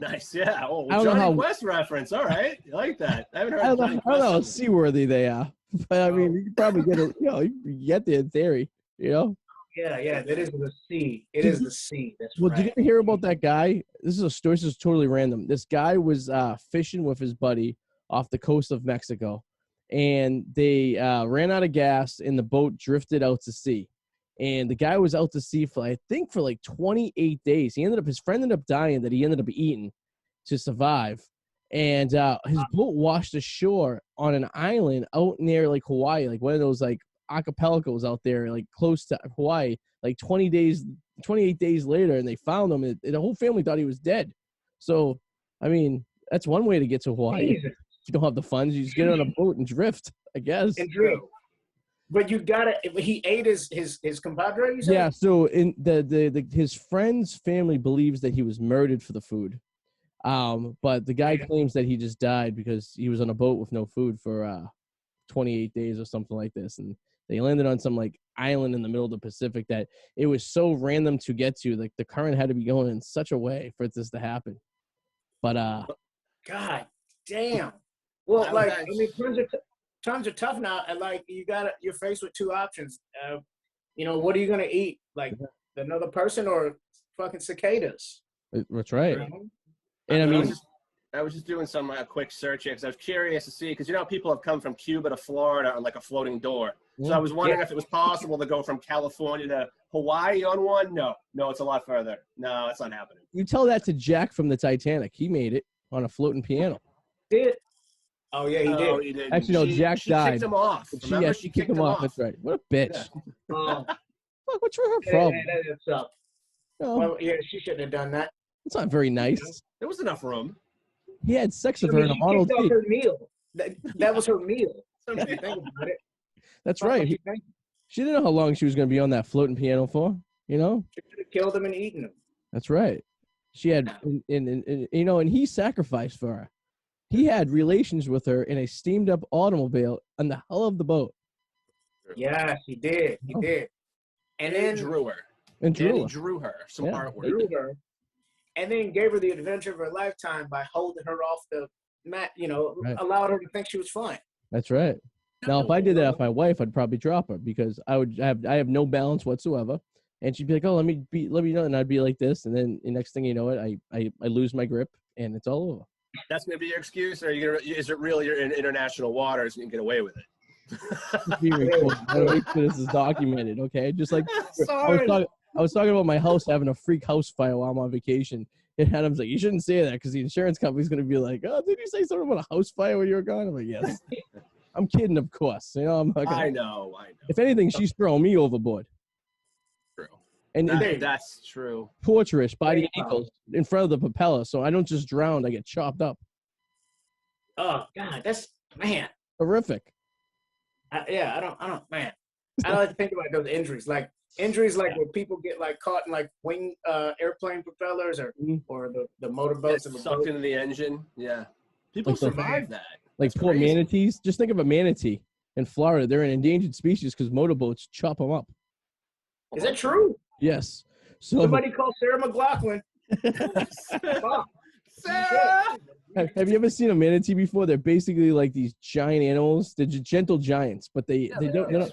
[SPEAKER 2] Nice, yeah. Oh,
[SPEAKER 1] I don't know
[SPEAKER 2] Johnny
[SPEAKER 1] how-
[SPEAKER 2] Quest reference. All right, you like that? I haven't heard.
[SPEAKER 1] I don't
[SPEAKER 2] Johnny
[SPEAKER 1] know how
[SPEAKER 2] Quest.
[SPEAKER 1] seaworthy they are, but I mean, you can probably get it. You can get there in theory.
[SPEAKER 3] Yeah. It is the sea. It is the sea. That's
[SPEAKER 1] Well,
[SPEAKER 3] right.
[SPEAKER 1] did you ever hear about that guy? This is a story. This is totally random. This guy was fishing with his buddy off the coast of Mexico, and they ran out of gas, and the boat drifted out to sea. And the guy was out to sea for, I think, for like 28 days. His friend ended up dying that he ended up eating to survive. And his boat washed ashore on an island out near like Hawaii, like one of those like archipelagos out there, like close to Hawaii, like 28 days later, and they found him, and the whole family thought he was dead. So, I mean, that's one way to get to Hawaii. If you don't have the funds, you just get on a boat and drift, I guess.
[SPEAKER 3] And drift. But you gotta. He ate his compadre. You said?
[SPEAKER 1] Yeah. So in his friend's family believes that he was murdered for the food, but the guy claims that he just died because he was on a boat with no food for 28 days or something like this, and they landed on some like island in the middle of the Pacific that it was so random to get to. Like the current had to be going in such a way for this to happen. But
[SPEAKER 3] God damn. Well, like I mean, times are tough now, and like you're faced with two options. What are you gonna eat? Like another person or fucking cicadas?
[SPEAKER 1] That's right.
[SPEAKER 2] And I mean, I was just doing some quick search here because I was curious to see, because people have come from Cuba to Florida on like a floating door. So I was wondering if it was possible to go from California to Hawaii on one. No, it's a lot further. No, it's not happening.
[SPEAKER 1] You tell that to Jack from the Titanic. He made it on a floating piano.
[SPEAKER 3] Did? Oh yeah, he did.
[SPEAKER 1] Actually, no, Jack died.
[SPEAKER 2] She kicked him off.
[SPEAKER 1] She kicked him off. That's right. What a bitch.
[SPEAKER 3] Yeah.
[SPEAKER 1] Fuck, what's her problem?
[SPEAKER 3] That sucks.
[SPEAKER 1] No,
[SPEAKER 3] Well, yeah, she shouldn't have done that.
[SPEAKER 1] it's not very nice.
[SPEAKER 2] There was enough room.
[SPEAKER 1] He had sex with her in a
[SPEAKER 3] she
[SPEAKER 1] Model
[SPEAKER 3] kicked off
[SPEAKER 1] T.
[SPEAKER 3] her meal. That was her meal. If you think about it.
[SPEAKER 1] That's right. She didn't know how long she was going to be on that floating piano for.
[SPEAKER 3] She could have killed him and eaten him.
[SPEAKER 1] That's right. She had, and he sacrificed for her. He had relations with her in a steamed-up automobile on the hull of the boat.
[SPEAKER 3] Yes, he did. He did. And then
[SPEAKER 2] drew her.
[SPEAKER 1] And
[SPEAKER 2] he drew her some artwork.
[SPEAKER 3] Drew her, and then gave her the adventure of her lifetime by holding her off the mat. Allowed her to think she was fine.
[SPEAKER 1] That's right. Now, if I did that with my wife, I'd probably drop her because I have no balance whatsoever, and she'd be like, "Oh, let me know," and I'd be like this, and then the next thing you know, I lose my grip, and it's all over.
[SPEAKER 2] That's gonna be your excuse, or is it really you're in international waters and you can get away with it?
[SPEAKER 1] Be recorded. I wanna make sure this is documented, okay? Just like I was talking about my house having a freak house fire while I'm on vacation. And Adam's like, you shouldn't say that because the insurance company's going to be like, oh, did you say something about a house fire when you were gone? I'm like, yes. I'm kidding, of course. I'm not gonna,
[SPEAKER 2] I know.
[SPEAKER 1] If anything, she's throwing me overboard.
[SPEAKER 2] True.
[SPEAKER 1] And
[SPEAKER 2] that's true.
[SPEAKER 1] torturous by the ankles in front of the propeller, so I don't just drown, I get chopped up.
[SPEAKER 3] Oh, God, that's, man.
[SPEAKER 1] Horrific.
[SPEAKER 3] I don't, man. I like to think about those injuries. Like, where people get like caught in like wing airplane propellers or the motorboats and
[SPEAKER 2] sucked into the engine. Yeah, people survive that.
[SPEAKER 1] Like poor manatees. Just think of a manatee in Florida. They're an endangered species because motorboats chop them up.
[SPEAKER 3] Is that true?
[SPEAKER 1] Yes. So
[SPEAKER 3] somebody call Sarah McLaughlin.
[SPEAKER 2] Sarah.
[SPEAKER 1] Have you ever seen a manatee before? They're basically like these giant animals. They're gentle giants, but they don't.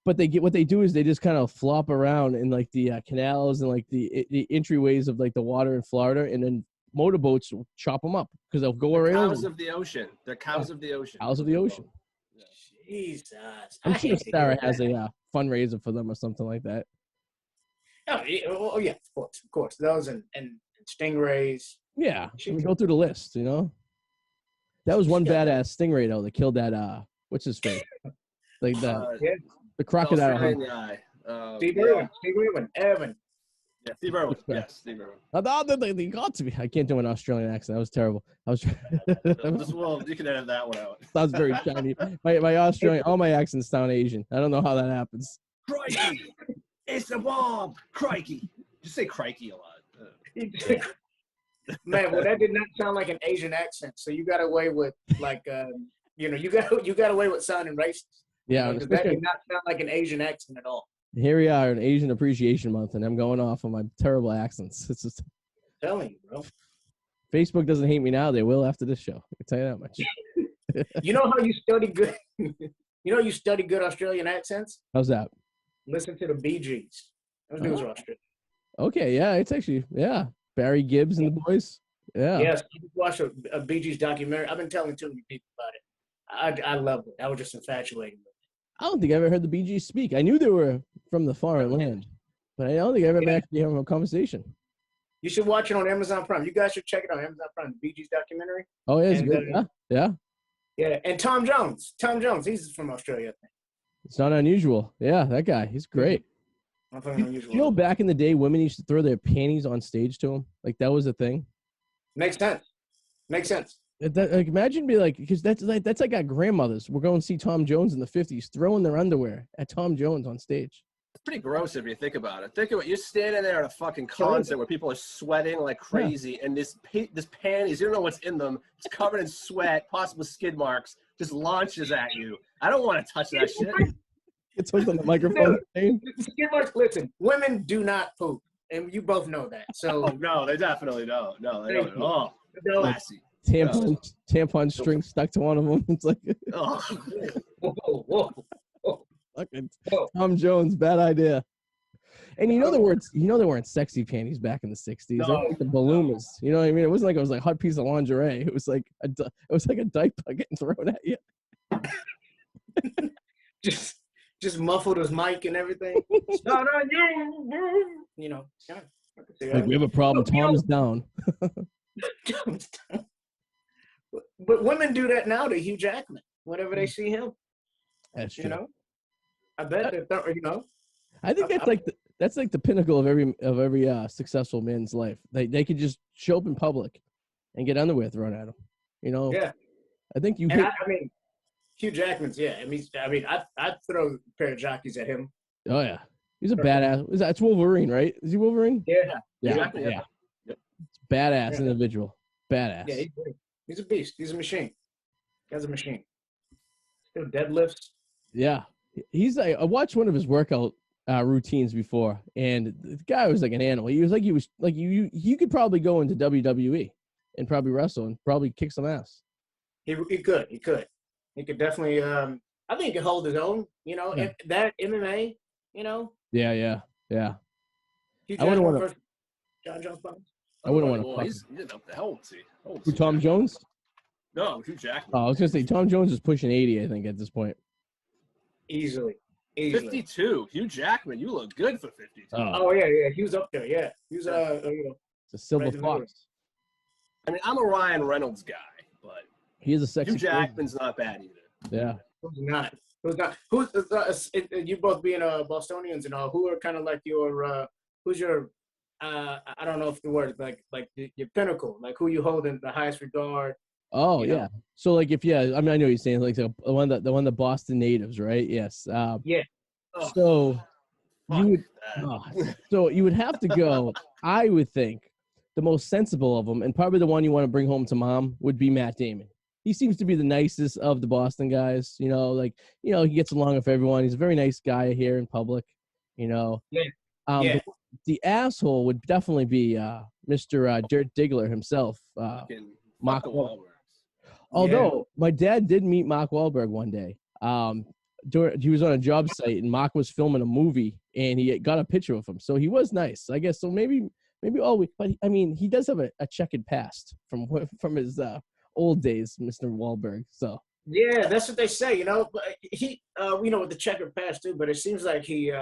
[SPEAKER 1] But what they do is they just kind of flop around in like the canals and like the entryways of like the water in Florida, and then motorboats will chop them up because they'll go around.
[SPEAKER 2] Cows of the ocean. They're cows of the ocean.
[SPEAKER 1] Cows of the ocean.
[SPEAKER 3] Jesus.
[SPEAKER 1] I'm sure Sarah has a fundraiser for them or something like that.
[SPEAKER 3] Oh yeah, of course. Those and stingrays.
[SPEAKER 1] Yeah, we go through the list. That was one badass stingray though that killed that. What's his face? Like the crocodile.
[SPEAKER 3] Steve Irwin, Evan.
[SPEAKER 2] Yeah, Steve Irwin. Yes, Steve Irwin.
[SPEAKER 1] They got to be. I can't do an Australian accent. That was terrible. I was.
[SPEAKER 2] Well, you can edit that one out.
[SPEAKER 1] That was very shiny. My Australian, all my accents sound Asian. I don't know how that happens.
[SPEAKER 2] Crikey, it's a bomb. Crikey. Just say crikey a lot.
[SPEAKER 3] Man, well, that did not sound like an Asian accent. So you got away with like, you got away with sounding racist.
[SPEAKER 1] Yeah,
[SPEAKER 3] that did not sound like an Asian accent at all.
[SPEAKER 1] Here we are in Asian Appreciation Month, and I'm going off on my terrible accents. It's just
[SPEAKER 3] telling you, bro.
[SPEAKER 1] Facebook doesn't hate me now; they will after this show. I can tell you that much.
[SPEAKER 3] You know how you study good? You study good Australian accents?
[SPEAKER 1] How's that?
[SPEAKER 3] Listen to the Bee Gees. Those dudes are Australian.
[SPEAKER 1] Okay, yeah, it's actually Barry Gibbs and the boys. Yeah.
[SPEAKER 3] Yes, you watch a Bee Gees documentary. I've been telling too many people about it. I loved it. I was just infatuated with it.
[SPEAKER 1] I don't think I ever heard the Bee Gees speak. I knew they were from the foreign land, but I don't think I ever actually had a conversation.
[SPEAKER 3] You should watch it on Amazon Prime. You guys should check it on Amazon Prime, the Bee Gees documentary.
[SPEAKER 1] Oh, yeah, it's good. Yeah.
[SPEAKER 3] Yeah, and Tom Jones. He's from Australia, I think.
[SPEAKER 1] It's not unusual. Yeah, that guy. He's great.
[SPEAKER 3] Unusual.
[SPEAKER 1] You know, back in the day, women used to throw their panties on stage to him. Like, that was a thing.
[SPEAKER 3] Makes sense.
[SPEAKER 1] Like, imagine because that's like our grandmothers. We're going to see Tom Jones in the 50s throwing their underwear at Tom Jones on stage.
[SPEAKER 2] It's pretty gross if you think about it. Think about it. You're standing there at a fucking concert where people are sweating like crazy, and this panties, you don't know what's in them. It's covered in sweat, possible skid marks, just launches at you. I don't want to touch that shit.
[SPEAKER 1] It's hooked on the microphone.
[SPEAKER 3] Skid marks. Listen, women do not poop, and you both know that. So
[SPEAKER 2] no, they definitely don't. No, they don't at all. Classy.
[SPEAKER 1] Tampon string stuck to one of them. It's like,
[SPEAKER 3] whoa.
[SPEAKER 1] Fucking Tom Jones, bad idea. And they weren't sexy panties back in the 60s. They were like the Balloomers. You know what I mean? It wasn't like it was like a hot piece of lingerie. It was like a diaper getting thrown at you.
[SPEAKER 3] just muffled his mic and everything. It's not on you. You know.
[SPEAKER 1] Like, we have a problem. Tom's down.
[SPEAKER 3] Tom's down. But women do that now to Hugh Jackman whenever they see him.
[SPEAKER 1] That's true.
[SPEAKER 3] You know, I bet that
[SPEAKER 1] I think that's like the pinnacle of every successful man's life. They could just show up in public and get underwear thrown at them. You know. Yeah. I think you.
[SPEAKER 3] I mean, Hugh Jackman's. Yeah. I'd throw a pair of jockeys at him.
[SPEAKER 1] Oh yeah, he's a badass. That's Wolverine, right? Is he Wolverine?
[SPEAKER 3] Yeah.
[SPEAKER 1] Yeah. Badass individual. Badass.
[SPEAKER 3] Yeah, he's a beast. He's a machine. He has a machine. Still deadlifts.
[SPEAKER 1] Yeah. I watched one of his workout routines before, and the guy was like an animal. He was like you could probably go into WWE and probably wrestle and probably kick some ass.
[SPEAKER 3] He could definitely. I think he could hold his own. You know, that MMA. You know.
[SPEAKER 1] Yeah.
[SPEAKER 3] I wouldn't want to. John Jones.
[SPEAKER 1] I wouldn't want to.
[SPEAKER 2] He's the hell is he?
[SPEAKER 1] Who, Tom Jones?
[SPEAKER 2] No, Hugh Jackman.
[SPEAKER 1] Oh, I was gonna say Tom Jones is pushing 80. I think at this point.
[SPEAKER 3] Easily.
[SPEAKER 2] 52. Hugh Jackman, you look good for 52.
[SPEAKER 3] Oh yeah. He was up there. Yeah, he was
[SPEAKER 1] it's a silver fox.
[SPEAKER 2] I mean, I'm a Ryan Reynolds guy, but
[SPEAKER 1] he is a sexy.
[SPEAKER 2] Hugh Jackman's not bad either.
[SPEAKER 1] Yeah.
[SPEAKER 3] Who's not? Who's you both being Bostonians and all? Who are kind of like your? Who's your? I don't know if the word like your pinnacle, like who you hold in the highest regard.
[SPEAKER 1] Oh yeah. So like I know what you're saying, like the one the Boston natives, right? Yes.
[SPEAKER 3] Yeah.
[SPEAKER 1] So you would have to go. I would think the most sensible of them, and probably the one you want to bring home to mom, would be Matt Damon. He seems to be the nicest of the Boston guys. You know, he gets along with everyone. He's a very nice guy here in public. You know.
[SPEAKER 3] Yeah.
[SPEAKER 1] The asshole would definitely be Mr. Dirt Diggler himself, Mark Wahlberg. Although my dad did meet Mark Wahlberg one day. He was on a job site and Mark was filming a movie and he got a picture of him. So he was nice, I guess. So maybe but I mean, he does have a checkered past from his old days, Mr. Wahlberg. So
[SPEAKER 3] yeah, that's what they say. You know, but he with the checkered past too. But it seems like he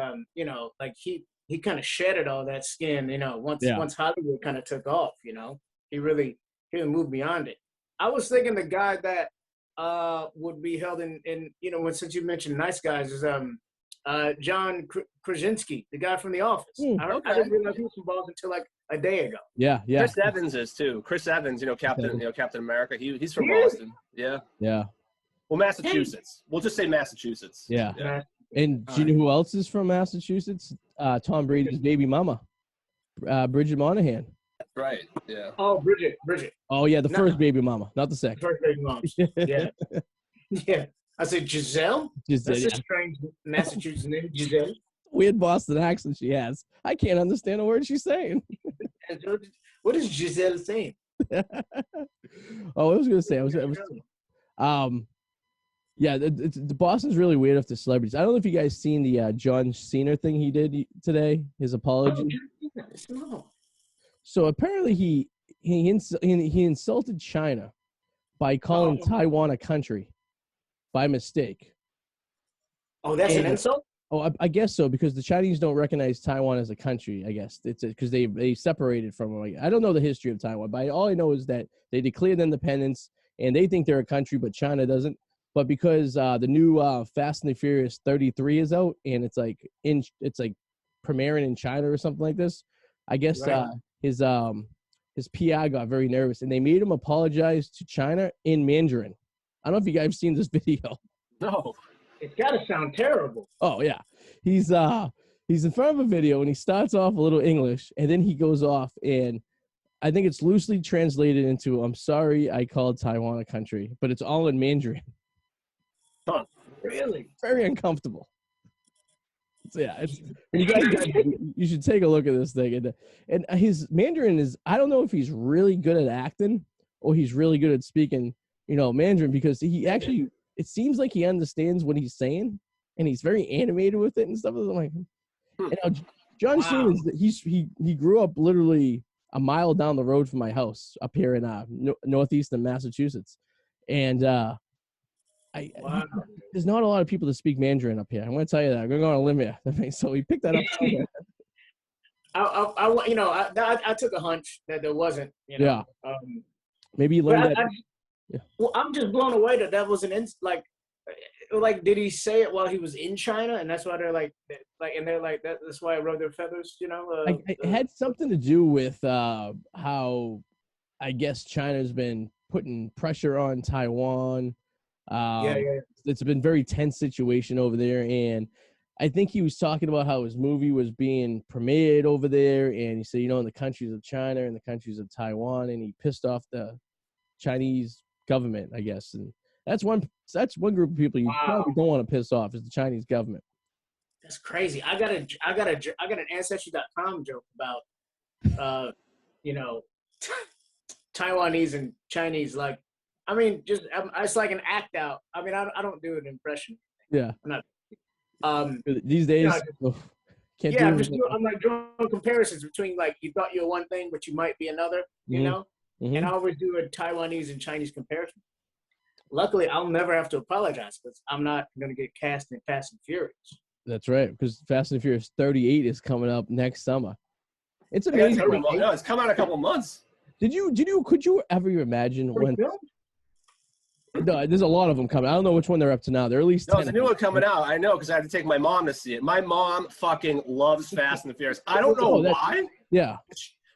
[SPEAKER 3] he kind of shedded all that skin. You know, once Hollywood kind of took off. You know, he really moved beyond it. I was thinking the guy that would be held in since you mentioned nice guys is John Krasinski, the guy from The Office. I didn't realize he was from Boston until like a day ago.
[SPEAKER 1] Yeah.
[SPEAKER 2] Chris Evans is too. Chris Evans, Captain America. He's from Boston. Yeah.
[SPEAKER 1] Yeah.
[SPEAKER 2] Well, Massachusetts. We'll just say Massachusetts.
[SPEAKER 1] Yeah. And do you know who else is from Massachusetts? Tom Brady's baby mama, Bridget Monahan.
[SPEAKER 2] Right. Yeah.
[SPEAKER 3] Oh, Bridget.
[SPEAKER 1] Oh yeah, the first baby mama, not the second.
[SPEAKER 3] First baby mama. Yeah. Yeah. I said Giselle. That's a strange Massachusetts name, Giselle.
[SPEAKER 1] Weird Boston accent she has. I can't understand a word she's saying.
[SPEAKER 3] What is Giselle saying?
[SPEAKER 1] I was gonna say yeah, the Boston's really weird after celebrities. I don't know if you guys seen the John Cena thing he did today, his apology.
[SPEAKER 3] No.
[SPEAKER 1] So apparently he insulted China by calling Taiwan a country by mistake.
[SPEAKER 3] Oh, that's an insult?
[SPEAKER 1] Oh, I guess so, because the Chinese don't recognize Taiwan as a country. I guess it's because they separated from them. I don't know the history of Taiwan, but all I know is that they declared independence and they think they're a country, but China doesn't. But because the new Fast and the Furious 33 is out and it's like premiering in China or something like this, I guess his PR got very nervous and they made him apologize to China in Mandarin. I don't know if you guys have seen this video.
[SPEAKER 2] No.
[SPEAKER 3] It's got to sound terrible.
[SPEAKER 1] Oh yeah, he's in front of a video and he starts off a little English and then he goes off and I think it's loosely translated into "I'm sorry I called Taiwan a country," but it's all in Mandarin.
[SPEAKER 2] Huh.
[SPEAKER 3] Really?
[SPEAKER 1] Very uncomfortable. So yeah, you should take a look at this thing. And his Mandarin is, I don't know if he's really good at acting or he's really good at speaking, Mandarin, because he actually, it seems like he understands what he's saying and he's very animated with it and stuff. I'm like, John Cena, he grew up literally a mile down the road from my house up here in northeastern Massachusetts. And there's not a lot of people that speak Mandarin up here. I'm going to tell you that. I'm going to go on a limb here. So we picked that up.
[SPEAKER 3] I took a hunch that there wasn't.
[SPEAKER 1] Yeah. Maybe you learned that.
[SPEAKER 3] Well, I'm just blown away that wasn't like. Did he say it while he was in China, and that's why they're like, and they're like that. That's why I rode their feathers. It had something to do with how I guess China's been putting pressure on Taiwan. It's been a very tense situation over there, and I think he was talking about how his movie was being premiered over there, and he said, in the countries of China and the countries of Taiwan, and he pissed off the Chinese government, I guess, and that's one group of people you probably don't want to piss off is the Chinese government. That's crazy. I got an Ancestry.com joke about Taiwanese and Chinese, like. I mean, it's like an act out. I mean, I don't do an impression.
[SPEAKER 1] Yeah.
[SPEAKER 3] I'm not.
[SPEAKER 1] These days, can't do it.
[SPEAKER 3] I'm like drawing comparisons between like you thought you were one thing, but you might be another. Mm-hmm. And I always do a Taiwanese and Chinese comparison. Luckily, I'll never have to apologize because I'm not going to get cast in Fast and Furious.
[SPEAKER 1] That's right, because Fast and Furious 38 is coming up next summer. It's amazing.
[SPEAKER 2] It's come out in a couple months.
[SPEAKER 1] Could you ever imagine when? No, there's a lot of them coming. I don't know which one they're up to now. They're at least 10.
[SPEAKER 2] There's a new one coming out. I know because I had to take my mom to see it. My mom fucking loves Fast and the Furious. I don't know why.
[SPEAKER 1] Yeah.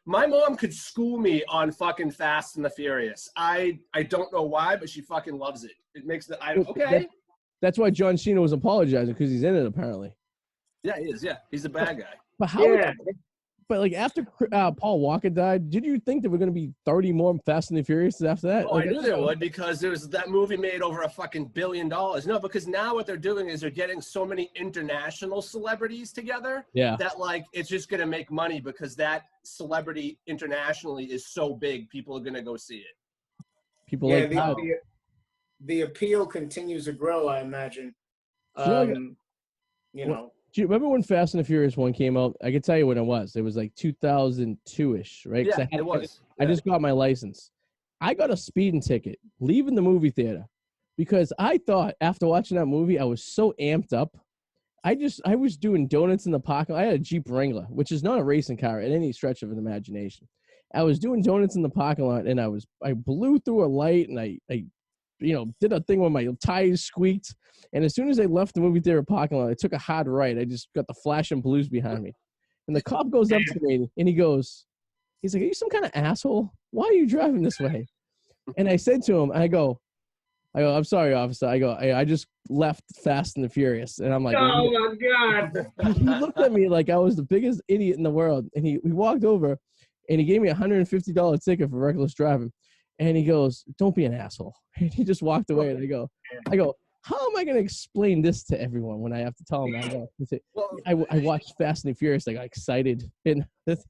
[SPEAKER 2] My mom could school me on fucking Fast and the Furious. I don't know why, but she fucking loves it. It makes the okay.
[SPEAKER 1] That's why John Cena was apologizing because he's in it apparently.
[SPEAKER 2] Yeah, he is. Yeah, he's a bad guy.
[SPEAKER 1] But how? Yeah. But like after Paul Walker died, did you think there were going to be 30 more Fast and the Furious after that?
[SPEAKER 2] Oh, I knew there would because there was that movie made over a fucking $1 billion. No, because now what they're doing is they're getting so many international celebrities together that like it's just going to make money because that celebrity internationally is so big, people are going to go see it.
[SPEAKER 1] People
[SPEAKER 3] the appeal continues to grow, I imagine.
[SPEAKER 1] Do you remember when Fast and the Furious 1 came out? I can tell you when it was. It was like 2002-ish, right?
[SPEAKER 2] Yeah, it was.
[SPEAKER 1] I just got my license. I got a speeding ticket leaving the movie theater because I thought after watching that movie, I was so amped up. I was doing donuts in the parking lot. I had a Jeep Wrangler, which is not a racing car at any stretch of an imagination. I was doing donuts in the parking lot, and I blew through a light, and I did a thing where my tires squeaked. And as soon as I left the movie theater parking lot, I took a hard right. I just got the flashing blues behind me. And the cop goes up to me and he's like, are you some kind of asshole? Why are you driving this way? And I said to him, I go, I'm sorry, officer. I just left Fast and the Furious. And I'm like,
[SPEAKER 3] oh my God.
[SPEAKER 1] He looked at me like I was the biggest idiot in the world. And he walked over and he gave me a $150 ticket for reckless driving. And he goes, don't be an asshole. And he just walked away. And I go, how am I going to explain this to everyone when I have to tell them? I watched Fast and the Furious. I got excited. And
[SPEAKER 2] it's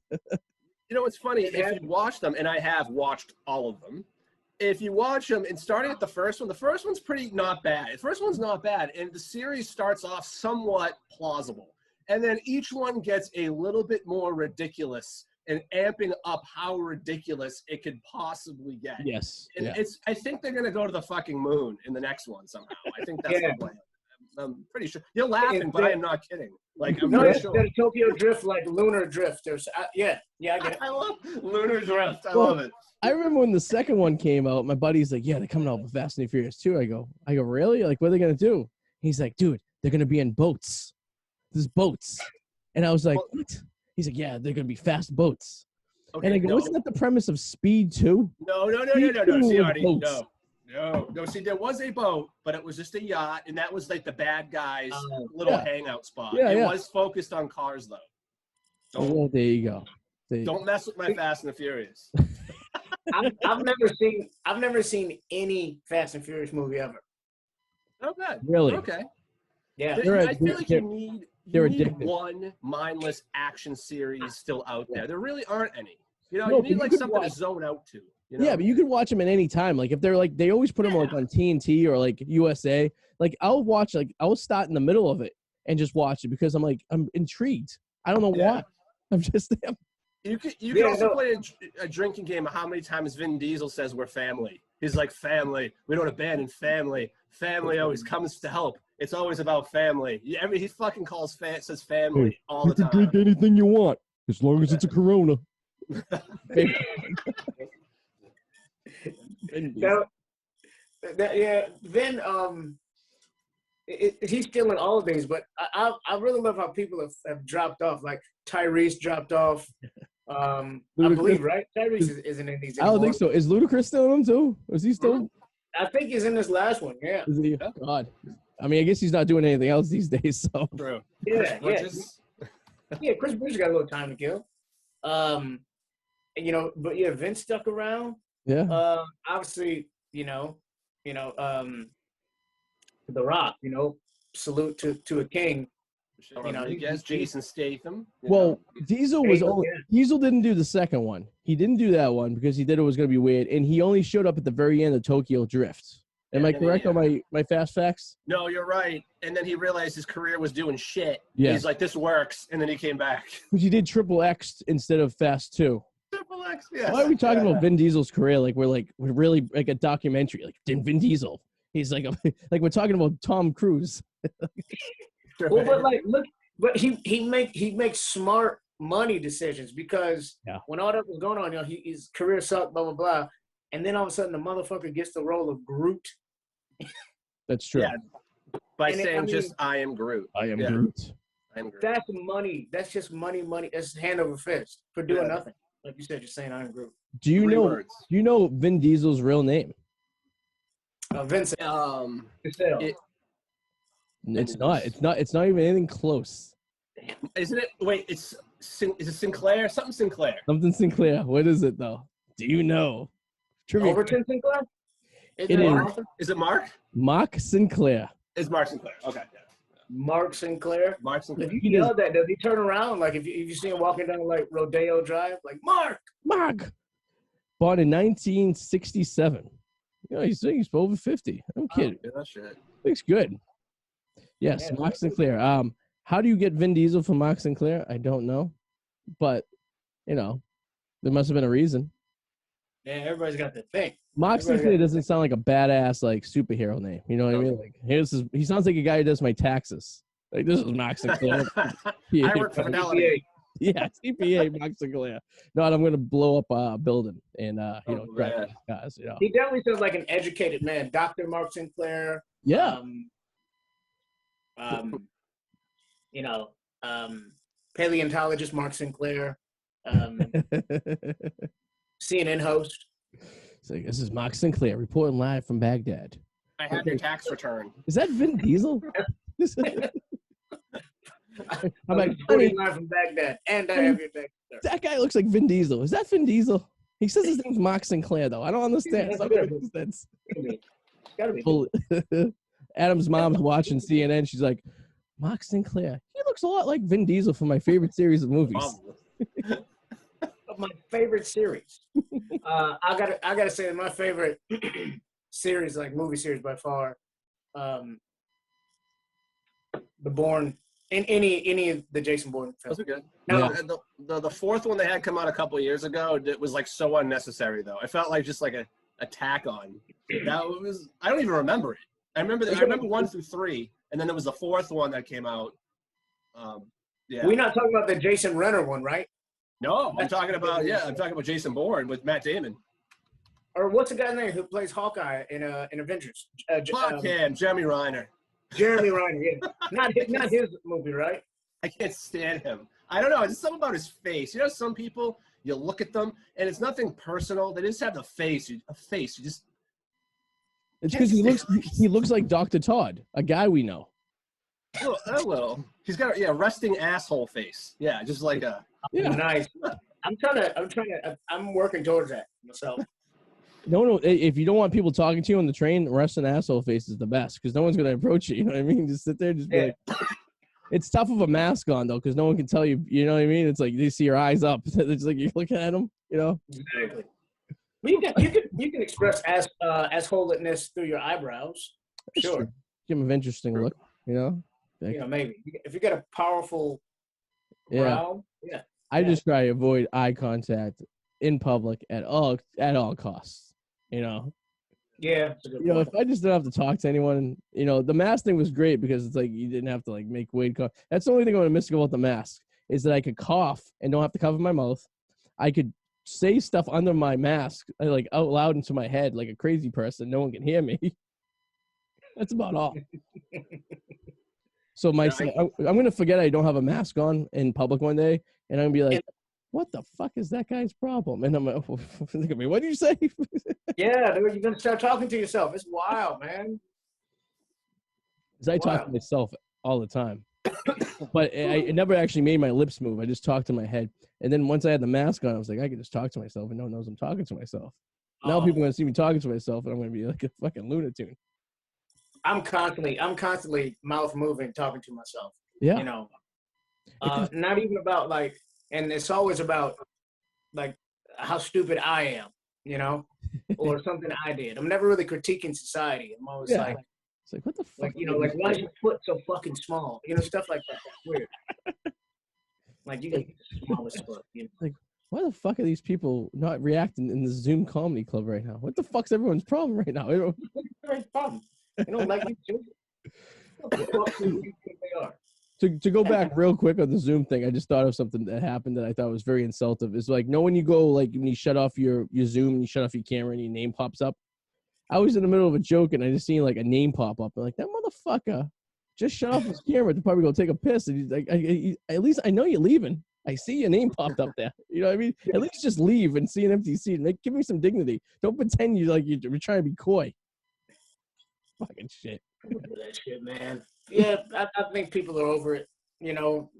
[SPEAKER 2] funny. If you watch them, and I have watched all of them, if you watch them and starting at the first one's not bad. The first one's not bad. And the series starts off somewhat plausible. And then each one gets a little bit more ridiculous and amping up how ridiculous it could possibly get.
[SPEAKER 1] Yes.
[SPEAKER 2] And I think they're going to go to the fucking moon in the next one somehow. I think that's the plan. I'm pretty sure. You're laughing, but I am not kidding. Like, I'm pretty sure.
[SPEAKER 3] Instead of Tokyo Drift, like Lunar Drift. There's, I get it.
[SPEAKER 2] I love Lunar Drift. I love it.
[SPEAKER 1] I remember when the second one came out, my buddy's like, yeah, they're coming out with Fast and the Furious 2. I go, really? Like, what are they going to do? He's like, dude, they're going to be in boats. There's boats. And I was like, what? He's like, yeah, they're going to be fast boats. Okay, and I go, wasn't that the premise of Speed 2?
[SPEAKER 2] No. See, Arty, no. See, there was a boat, but it was just a yacht, and that was like the bad guys' little hangout spot. It was focused on cars, though.
[SPEAKER 1] Well, there you go.
[SPEAKER 2] Don't mess with my Fast and the Furious.
[SPEAKER 3] I've never seen any Fast and Furious movie ever.
[SPEAKER 2] Not bad.
[SPEAKER 1] Really?
[SPEAKER 2] Okay.
[SPEAKER 3] Yeah.
[SPEAKER 2] I feel like you need one mindless action series still out there. There really aren't any. You need like something to zone out to.
[SPEAKER 1] Yeah, but you could watch them at any time. Like if they're like, they always put them like on TNT or like USA. Like I'll start in the middle of it and just watch it because I'm intrigued. I don't know why. I'm just.
[SPEAKER 2] You can also play a drinking game of how many times Vin Diesel says we're family. He's like, family. We don't abandon family. Family always comes to help. It's always about family. He fucking says family all the time.
[SPEAKER 1] You can drink anything you want as long as it's a Corona.
[SPEAKER 3] Vin, he's still in all of these, but I really love how people have dropped off. Like Tyrese dropped off. I believe, right? Tyrese isn't in these anymore.
[SPEAKER 1] I don't think so. Is Ludacris still in them too? Is he still?
[SPEAKER 3] I think he's in this last one. Yeah.
[SPEAKER 1] Is he? God. I mean, I guess he's not doing anything else these days. So.
[SPEAKER 2] True.
[SPEAKER 3] Yeah. Chris Bridges got a little time to kill. But Vince stuck around.
[SPEAKER 1] Yeah.
[SPEAKER 3] Obviously, The Rock. Salute to a king.
[SPEAKER 2] You guess Jason Statham.
[SPEAKER 1] Diesel Diesel didn't do the second one. He didn't do that one because he did it was going to be weird, and he only showed up at the very end of Tokyo Drift. Am I correct on my fast facts?
[SPEAKER 2] No, you're right. And then he realized his career was doing shit.
[SPEAKER 1] Yeah.
[SPEAKER 2] He's like, this works, and then he came back.
[SPEAKER 1] Because he did Triple X instead of Fast 2.
[SPEAKER 2] Triple X, yes.
[SPEAKER 1] Why are we talking about Vin Diesel's career? Like we're really like a documentary. Like Vin Diesel. He's like we're talking about Tom Cruise.
[SPEAKER 3] But he makes smart money decisions because when all that was going on, his career sucked, blah blah blah, and then all of a sudden the motherfucker gets the role of Groot.
[SPEAKER 1] That's true.
[SPEAKER 2] Yeah, by saying I am Groot.
[SPEAKER 1] I am Groot.
[SPEAKER 2] I am Groot.
[SPEAKER 3] That's money. That's just money. That's hand over fist for doing nothing. Like you said, you're saying I am Groot.
[SPEAKER 1] Do you know Vin Diesel's real name?
[SPEAKER 3] Vincent.
[SPEAKER 1] It's not even anything close.
[SPEAKER 2] Isn't it? Wait, is it Sinclair? Something Sinclair.
[SPEAKER 1] Something Sinclair. What is it though? Do you know? Trivia.
[SPEAKER 3] Overton Sinclair?
[SPEAKER 2] Is it Mark?
[SPEAKER 1] Mark Sinclair.
[SPEAKER 2] It's Mark Sinclair. Okay. Yeah.
[SPEAKER 3] Mark Sinclair.
[SPEAKER 2] Mark Sinclair.
[SPEAKER 3] If you yell that, does he turn around? Like if you see him walking down like Rodeo Drive, like Mark.
[SPEAKER 1] Born in 1967. He's over 50. I'm kidding.
[SPEAKER 2] Yeah, that shit.
[SPEAKER 1] Looks good. Yes, Mark Sinclair. How do you get Vin Diesel from Mark Sinclair? I don't know, but there must have been a reason.
[SPEAKER 3] Yeah, everybody's got their thing.
[SPEAKER 1] Mark Sinclair doesn't sound like a badass like superhero name. You know what I mean? Like he sounds like a guy who does my taxes. Like this is Mark Sinclair.
[SPEAKER 2] I work for Fidelity.
[SPEAKER 1] Yeah, CPA, Mark Sinclair. Not I'm gonna blow up a building and crack guys. You know.
[SPEAKER 3] He definitely sounds like an educated man. Dr. Mark Sinclair.
[SPEAKER 1] Yeah.
[SPEAKER 3] You know, paleontologist Mark Sinclair. CNN host.
[SPEAKER 1] It's like, this is Mark Sinclair reporting live from Baghdad.
[SPEAKER 2] I had your tax return.
[SPEAKER 1] Is that Vin Diesel? I'm like,
[SPEAKER 3] reporting live from Baghdad, and I have your tax return.
[SPEAKER 1] That guy looks like Vin Diesel. Is that Vin Diesel? He says his name's Mark Sinclair, though. I don't understand. It's
[SPEAKER 3] gotta be.
[SPEAKER 1] Adam's mom's watching CNN. She's like, Mark Sinclair. He looks a lot like Vin Diesel from my favorite series of movies.
[SPEAKER 3] My favorite series. I gotta say my favorite series, like movie series by far, The Bourne. In any of the Jason Bourne films.
[SPEAKER 2] Those are good. No, the fourth one they had come out a couple of years ago. It was like so unnecessary though. It felt like just like a tack on. That was I don't even remember it. I remember 1 through 3, and then there was the fourth one that came out. Yeah.
[SPEAKER 3] We're not talking about the Jason Renner one, right?
[SPEAKER 2] No, I'm talking about Jason Bourne with Matt Damon.
[SPEAKER 3] Or what's the guy's name who plays Hawkeye in Avengers?
[SPEAKER 2] Fuck him, Jeremy Renner.
[SPEAKER 3] Jeremy Renner, yeah. Not his movie, right?
[SPEAKER 2] I can't stand him. I don't know. It's something about his face. You know, some people, you look at them, and it's nothing personal. They just have the face. You just.
[SPEAKER 1] It's because he looks like Dr. Todd, a guy we know.
[SPEAKER 2] A little. He's got a resting asshole face. Yeah, just like a.
[SPEAKER 3] Yeah. Nice. I'm working towards that myself.
[SPEAKER 1] No. If you don't want people talking to you on the train, resting asshole face is the best because no one's gonna approach you. You know what I mean? Just sit there, just be like. It's tough with a mask on though, because no one can tell you. You know what I mean? It's like you see your eyes up. It's like you're looking at them. You know.
[SPEAKER 3] Exactly. You can express assholeness through your eyebrows. Sure.
[SPEAKER 1] Give them an interesting look. You know. Like,
[SPEAKER 3] maybe if you get a powerful brow. Yeah.
[SPEAKER 1] I just try to avoid eye contact in public at all costs. You know.
[SPEAKER 3] Yeah.
[SPEAKER 1] If I just don't have to talk to anyone, the mask thing was great because it's like you didn't have to like make weird cough. That's the only thing I'm gonna miss about the mask is that I could cough and don't have to cover my mouth. I could say stuff under my mask, like out loud into my head like a crazy person. No one can hear me. That's about all. So I'm gonna forget I don't have a mask on in public one day, and I'm gonna be like, "What the fuck is that guy's problem?" And I'm like, "Look at me. What did you say?"
[SPEAKER 3] Yeah, dude, you're gonna start talking to yourself. It's wild, man.
[SPEAKER 1] Because I talk to myself all the time, but I never actually made my lips move. I just talked to my head, and then once I had the mask on, I was like, I can just talk to myself, and no one knows I'm talking to myself. Now people are gonna see me talking to myself, and I'm gonna be like a fucking lunatic.
[SPEAKER 3] I'm constantly mouth moving, talking to myself.
[SPEAKER 1] Yeah.
[SPEAKER 3] Not even about like, and it's always about like how stupid I am, or something I did. I'm never really critiquing society. I'm always like,
[SPEAKER 1] it's like, what the fuck?
[SPEAKER 3] Like why is your foot so fucking small? Stuff like that. It's weird. Like you got the smallest foot.
[SPEAKER 1] Like, why the fuck are these people not reacting in the Zoom comedy club right now? What the fuck's everyone's problem right now?
[SPEAKER 3] What's problem? They don't like you too. They are.
[SPEAKER 1] To go back real quick on the Zoom thing, I just thought of something that happened that I thought was very insultive. It's like, when you go, like, when you shut off your Zoom and you shut off your camera and your name pops up. I was in the middle of a joke and I just seen, like, a name pop up. I'm like, that motherfucker just shut off his camera to probably go take a piss. And he's like, at least I know you're leaving. I see your name popped up there. You know what I mean? At least just leave and see an empty seat. Give me some dignity. Don't pretend you're trying to be coy. Fucking shit.
[SPEAKER 3] That shit, man. Yeah, I think people are over it.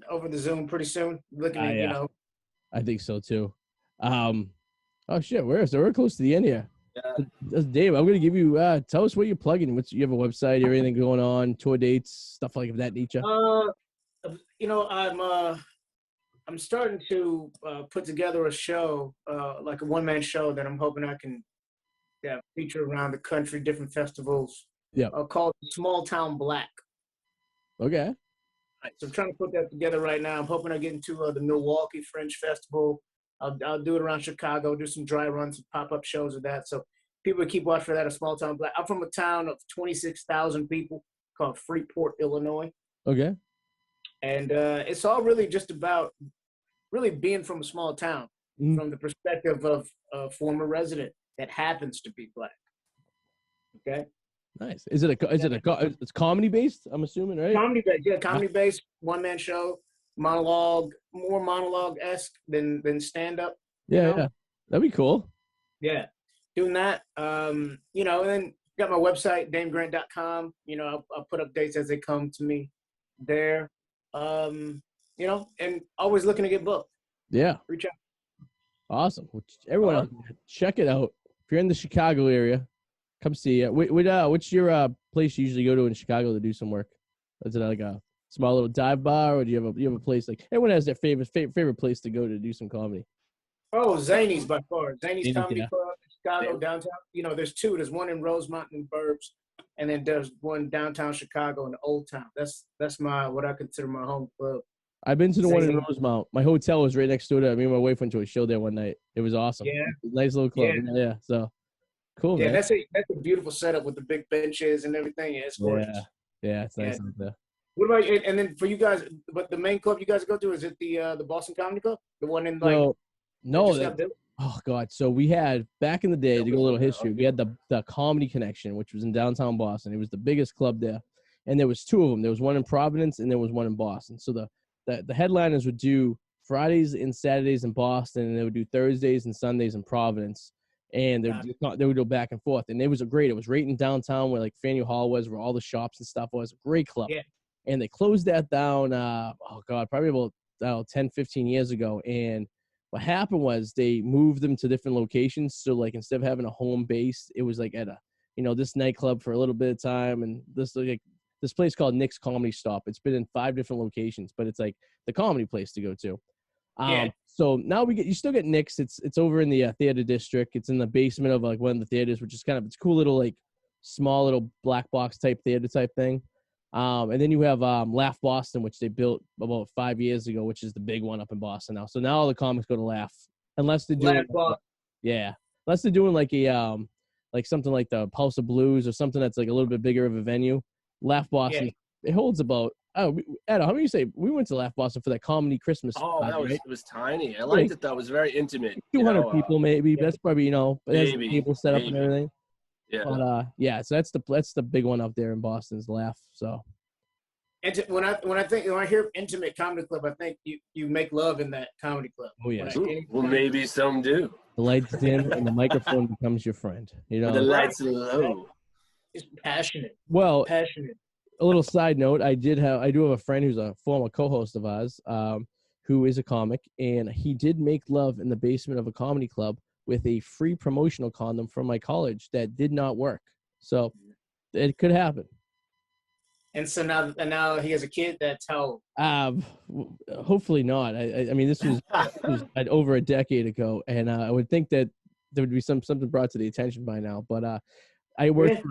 [SPEAKER 3] Over the Zoom pretty soon. Looking at
[SPEAKER 1] I think so too. Oh shit, we're close to the end here. Yeah. Dave, I'm gonna give you tell us what you're plugging. You have a website, anything going on, tour dates, stuff like that nature.
[SPEAKER 3] I'm starting to put together a show, like a one-man show that I'm hoping I can feature around the country, different festivals.
[SPEAKER 1] Yeah.
[SPEAKER 3] Called Small Town Black.
[SPEAKER 1] Okay.
[SPEAKER 3] So I'm trying to put that together right now. I'm hoping I get into the Milwaukee Fringe Festival. I'll do it around Chicago, do some dry runs, some pop-up shows of that. So people keep watching for that, A Small Town Black. I'm from a town of 26,000 people called Freeport, Illinois.
[SPEAKER 1] Okay.
[SPEAKER 3] And it's all really just about really being from a small town, from the perspective of a former resident that happens to be Black. Okay.
[SPEAKER 1] Nice. It's comedy based? I'm assuming, right?
[SPEAKER 3] Comedy based, yeah, comedy based, one man show, monologue, more monologue esque than stand up.
[SPEAKER 1] Yeah, that'd be cool.
[SPEAKER 3] Yeah, doing that. And then got my website, DamneGrant.com. I'll put updates as they come to me there. And always looking to get booked.
[SPEAKER 1] Yeah.
[SPEAKER 3] Reach out.
[SPEAKER 1] Awesome. Everyone, check it out. If you're in the Chicago area, come see it. What's your place you usually go to in Chicago to do some work? Is it like a small little dive bar, or do you have a place like everyone has their favorite place to go to do some comedy?
[SPEAKER 3] Oh, Zany's by far. Zany's Comedy
[SPEAKER 1] yeah.
[SPEAKER 3] Club, Chicago, downtown. There's two. There's one in Rosemont and Burbs, and then there's one downtown Chicago in the Old Town. That's what I consider my home club.
[SPEAKER 1] I've been to the one in Rosemont. My hotel was right next to it. Me and my wife went to a show there one night. It was awesome.
[SPEAKER 3] Yeah.
[SPEAKER 1] Nice little club. Yeah. So cool, man.
[SPEAKER 3] That's a beautiful setup with the big benches and everything. Yeah, it's gorgeous.
[SPEAKER 1] Yeah, it's nice out there.
[SPEAKER 3] What about you? And then for you guys, but the main club you guys go to, is it the Boston Comedy Club? The one in
[SPEAKER 1] oh God. So we had back in the day, to go a little history, we had the Comedy Connection, which was in downtown Boston. It was the biggest club there. And there was two of them. There was one in Providence and there was one in Boston. So the headliners would do Fridays and Saturdays in Boston, and they would do Thursdays and Sundays in Providence. And they would go back and forth. And it was great. It was right in downtown where like Faneuil Hall was, where all the shops and stuff was. A great club.
[SPEAKER 3] Yeah.
[SPEAKER 1] And they closed that down, probably about 10, 15 years ago. And what happened was they moved them to different locations. So like instead of having a home base, it was like at this nightclub for a little bit of time. And this place called Nick's Comedy Stop. It's been in 5 different locations, but it's like the comedy place to go to. So now you still get Nick's. It's over in the theater district. It's in the basement of like one of the theaters, which is it's cool little like small little black box type theater type thing. And then you have Laugh Boston, which they built about 5 years ago, which is the big one up in Boston now. So now all the comics go to Laugh, unless they're doing unless they're doing like a like something like the Pulse of Blues or something that's like a little bit bigger of a venue. Laugh Boston, it holds about Adam, how many you say we went to Laugh Boston for that comedy Christmas?
[SPEAKER 2] It was tiny. I liked it though. It was very intimate.
[SPEAKER 1] 200 people maybe. That's probably maybe people set up and everything.
[SPEAKER 2] Yeah.
[SPEAKER 1] But so that's the big one up there in Boston's Laugh. So.
[SPEAKER 3] And when I hear intimate comedy club, I think you make love in that comedy club.
[SPEAKER 1] Oh yeah.
[SPEAKER 2] Well, maybe some do.
[SPEAKER 1] The lights dim and the microphone becomes your friend. The
[SPEAKER 2] lights are low.
[SPEAKER 3] It's passionate.
[SPEAKER 1] Well, a little side note: I do have a friend who's a former co-host of ours, who is a comic, and he did make love in the basement of a comedy club with a free promotional condom from my college that did not work. So it could happen.
[SPEAKER 3] And so now he has a kid that's how old?
[SPEAKER 1] Hopefully not. I mean, this was over a decade ago, and I would think that there would be something brought to the attention by now. But I worked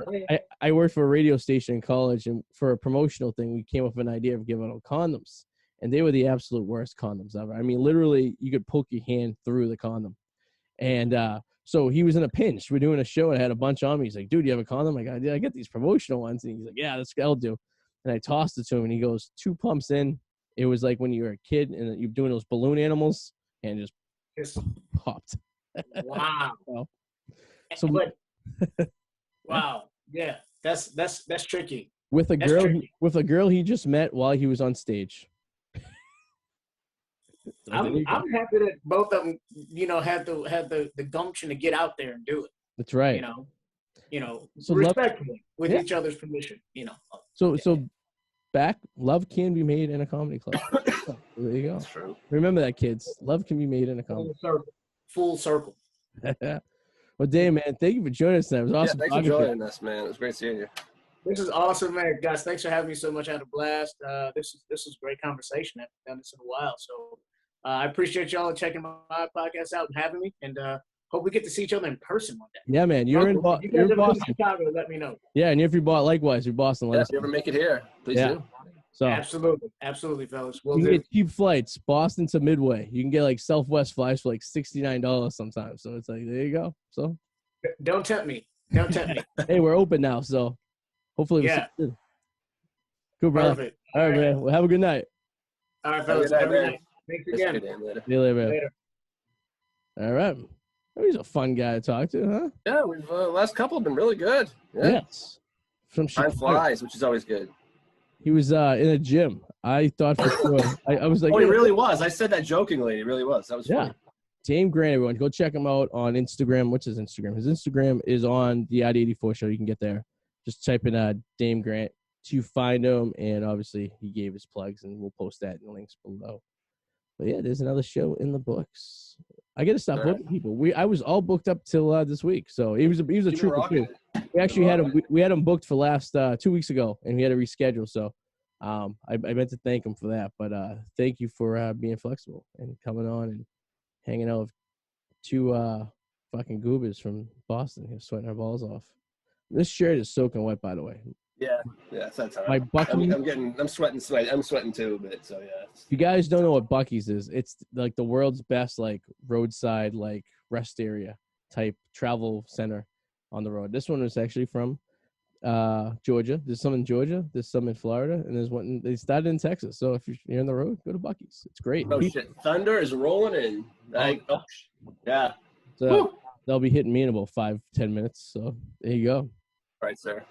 [SPEAKER 1] for a radio station in college, and for a promotional thing, we came up with an idea of giving out condoms, and they were the absolute worst condoms ever. I mean, literally, you could poke your hand through the condom, and so he was in a pinch. We're doing a show, and I had a bunch on me. He's like, "Dude, you have a condom?" I'm like, "I get these promotional ones," and he's like, "Yeah, that'll do." And I tossed it to him, and he goes, 2 pumps in. It was like when you were a kid and you're doing those balloon animals, and just popped.
[SPEAKER 3] Wow. Wow. Yeah, that's tricky.
[SPEAKER 1] With a girl he just met while he was on stage.
[SPEAKER 3] I'm happy that both of them, had the gumption to get out there and do it.
[SPEAKER 1] That's right.
[SPEAKER 3] So respectfully with each other's permission.
[SPEAKER 1] So love can be made in a comedy club. There you go.
[SPEAKER 2] That's true.
[SPEAKER 1] Remember that, kids. Love can be made in a comedy
[SPEAKER 3] club. Full circle.
[SPEAKER 1] Well, Dave, man, thank you for joining us tonight. It was awesome.
[SPEAKER 2] Yeah, thanks for joining us, man. It was great seeing you.
[SPEAKER 3] This is awesome, man. Guys, thanks for having me so much. I had a blast. This is great conversation. I haven't done this in a while. So I appreciate y'all checking my podcast out and having me. And hope we get to see each other in person one day.
[SPEAKER 1] Yeah, man. You're in Boston.
[SPEAKER 3] Chicago, let me know.
[SPEAKER 1] Yeah, and if you're likewise, you're Boston.
[SPEAKER 2] If you ever make it here, please do.
[SPEAKER 1] So
[SPEAKER 3] absolutely, fellas.
[SPEAKER 1] You can get cheap flights, Boston to Midway. You can get like Southwest flights for like $69 sometimes. So it's like, there you go. So
[SPEAKER 3] don't tempt me.
[SPEAKER 1] Hey, we're open now, so hopefully we'll see you. Cool, brother.
[SPEAKER 3] Perfect.
[SPEAKER 1] All right, man. Well, have a good night.
[SPEAKER 3] All right, fellas. Have a good night. Thanks
[SPEAKER 2] Yes,
[SPEAKER 3] again.
[SPEAKER 2] good day, later.
[SPEAKER 1] See you later, man.
[SPEAKER 3] Later.
[SPEAKER 1] All right. Oh, he's a fun guy to talk to, huh?
[SPEAKER 2] Yeah, we've last couple have been really good. Yeah.
[SPEAKER 1] Yes. From
[SPEAKER 2] Time
[SPEAKER 1] Chicago.
[SPEAKER 2] flies, which is always good.
[SPEAKER 1] He was in a gym. I thought for sure. I was like,
[SPEAKER 2] Oh, he
[SPEAKER 1] yeah,
[SPEAKER 2] really was. I said that jokingly. He really was. That was
[SPEAKER 1] yeah.
[SPEAKER 2] funny.
[SPEAKER 1] Dame Grant, everyone. Go check him out on Instagram. What's his Instagram? His Instagram is on the Arty 84 show. You can get there. Just type in Dame Grant to find him. And obviously, he gave his plugs, and we'll post that in the links below. But yeah, there's another show in the books. I got to stop booking people. I was all booked up till this week. So he was a trooper too. We actually had him. We had him booked for last 2 weeks ago, and we had to reschedule. So I meant to thank him for that. But thank you for being flexible and coming on and hanging out with two fucking goobers from Boston. He was sweating our balls off. This shirt is soaking wet, by the way.
[SPEAKER 2] Yeah, that's all right.
[SPEAKER 1] My Buc-ee's.
[SPEAKER 2] I'm sweating too a bit. So yeah.
[SPEAKER 1] If you guys don't know what Buc-ee's is, it's like the world's best like roadside like rest area type travel center on the road. This one is actually from Georgia. There's some in Georgia. There's some in Florida, and there's one. They started in Texas. So if you're on the road, go to Buc-ee's. It's great.
[SPEAKER 2] Oh shit! Thunder is rolling in. Yeah.
[SPEAKER 1] So they'll be hitting me in about 5-10 minutes. So there you go.
[SPEAKER 2] All right, sir.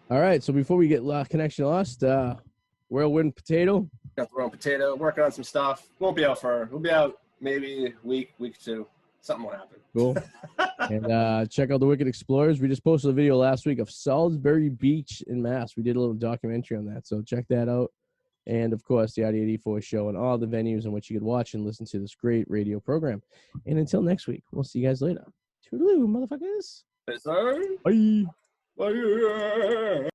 [SPEAKER 1] All right. So before we get connection lost, whirlwind potato.
[SPEAKER 2] Got the wrong potato. Working on some stuff. We'll be out maybe a week or two. Something will happen.
[SPEAKER 1] Cool. And check out the Wicked Explorers. We just posted a video last week of Salisbury Beach in Mass. We did a little documentary on that, so check that out. And of course, the Arty 84 show and all the venues in which you could watch and listen to this great radio program. And until next week, we'll see you guys later. Toodaloo, motherfuckers.
[SPEAKER 2] Yes, sir.
[SPEAKER 1] Bye.
[SPEAKER 2] Bye.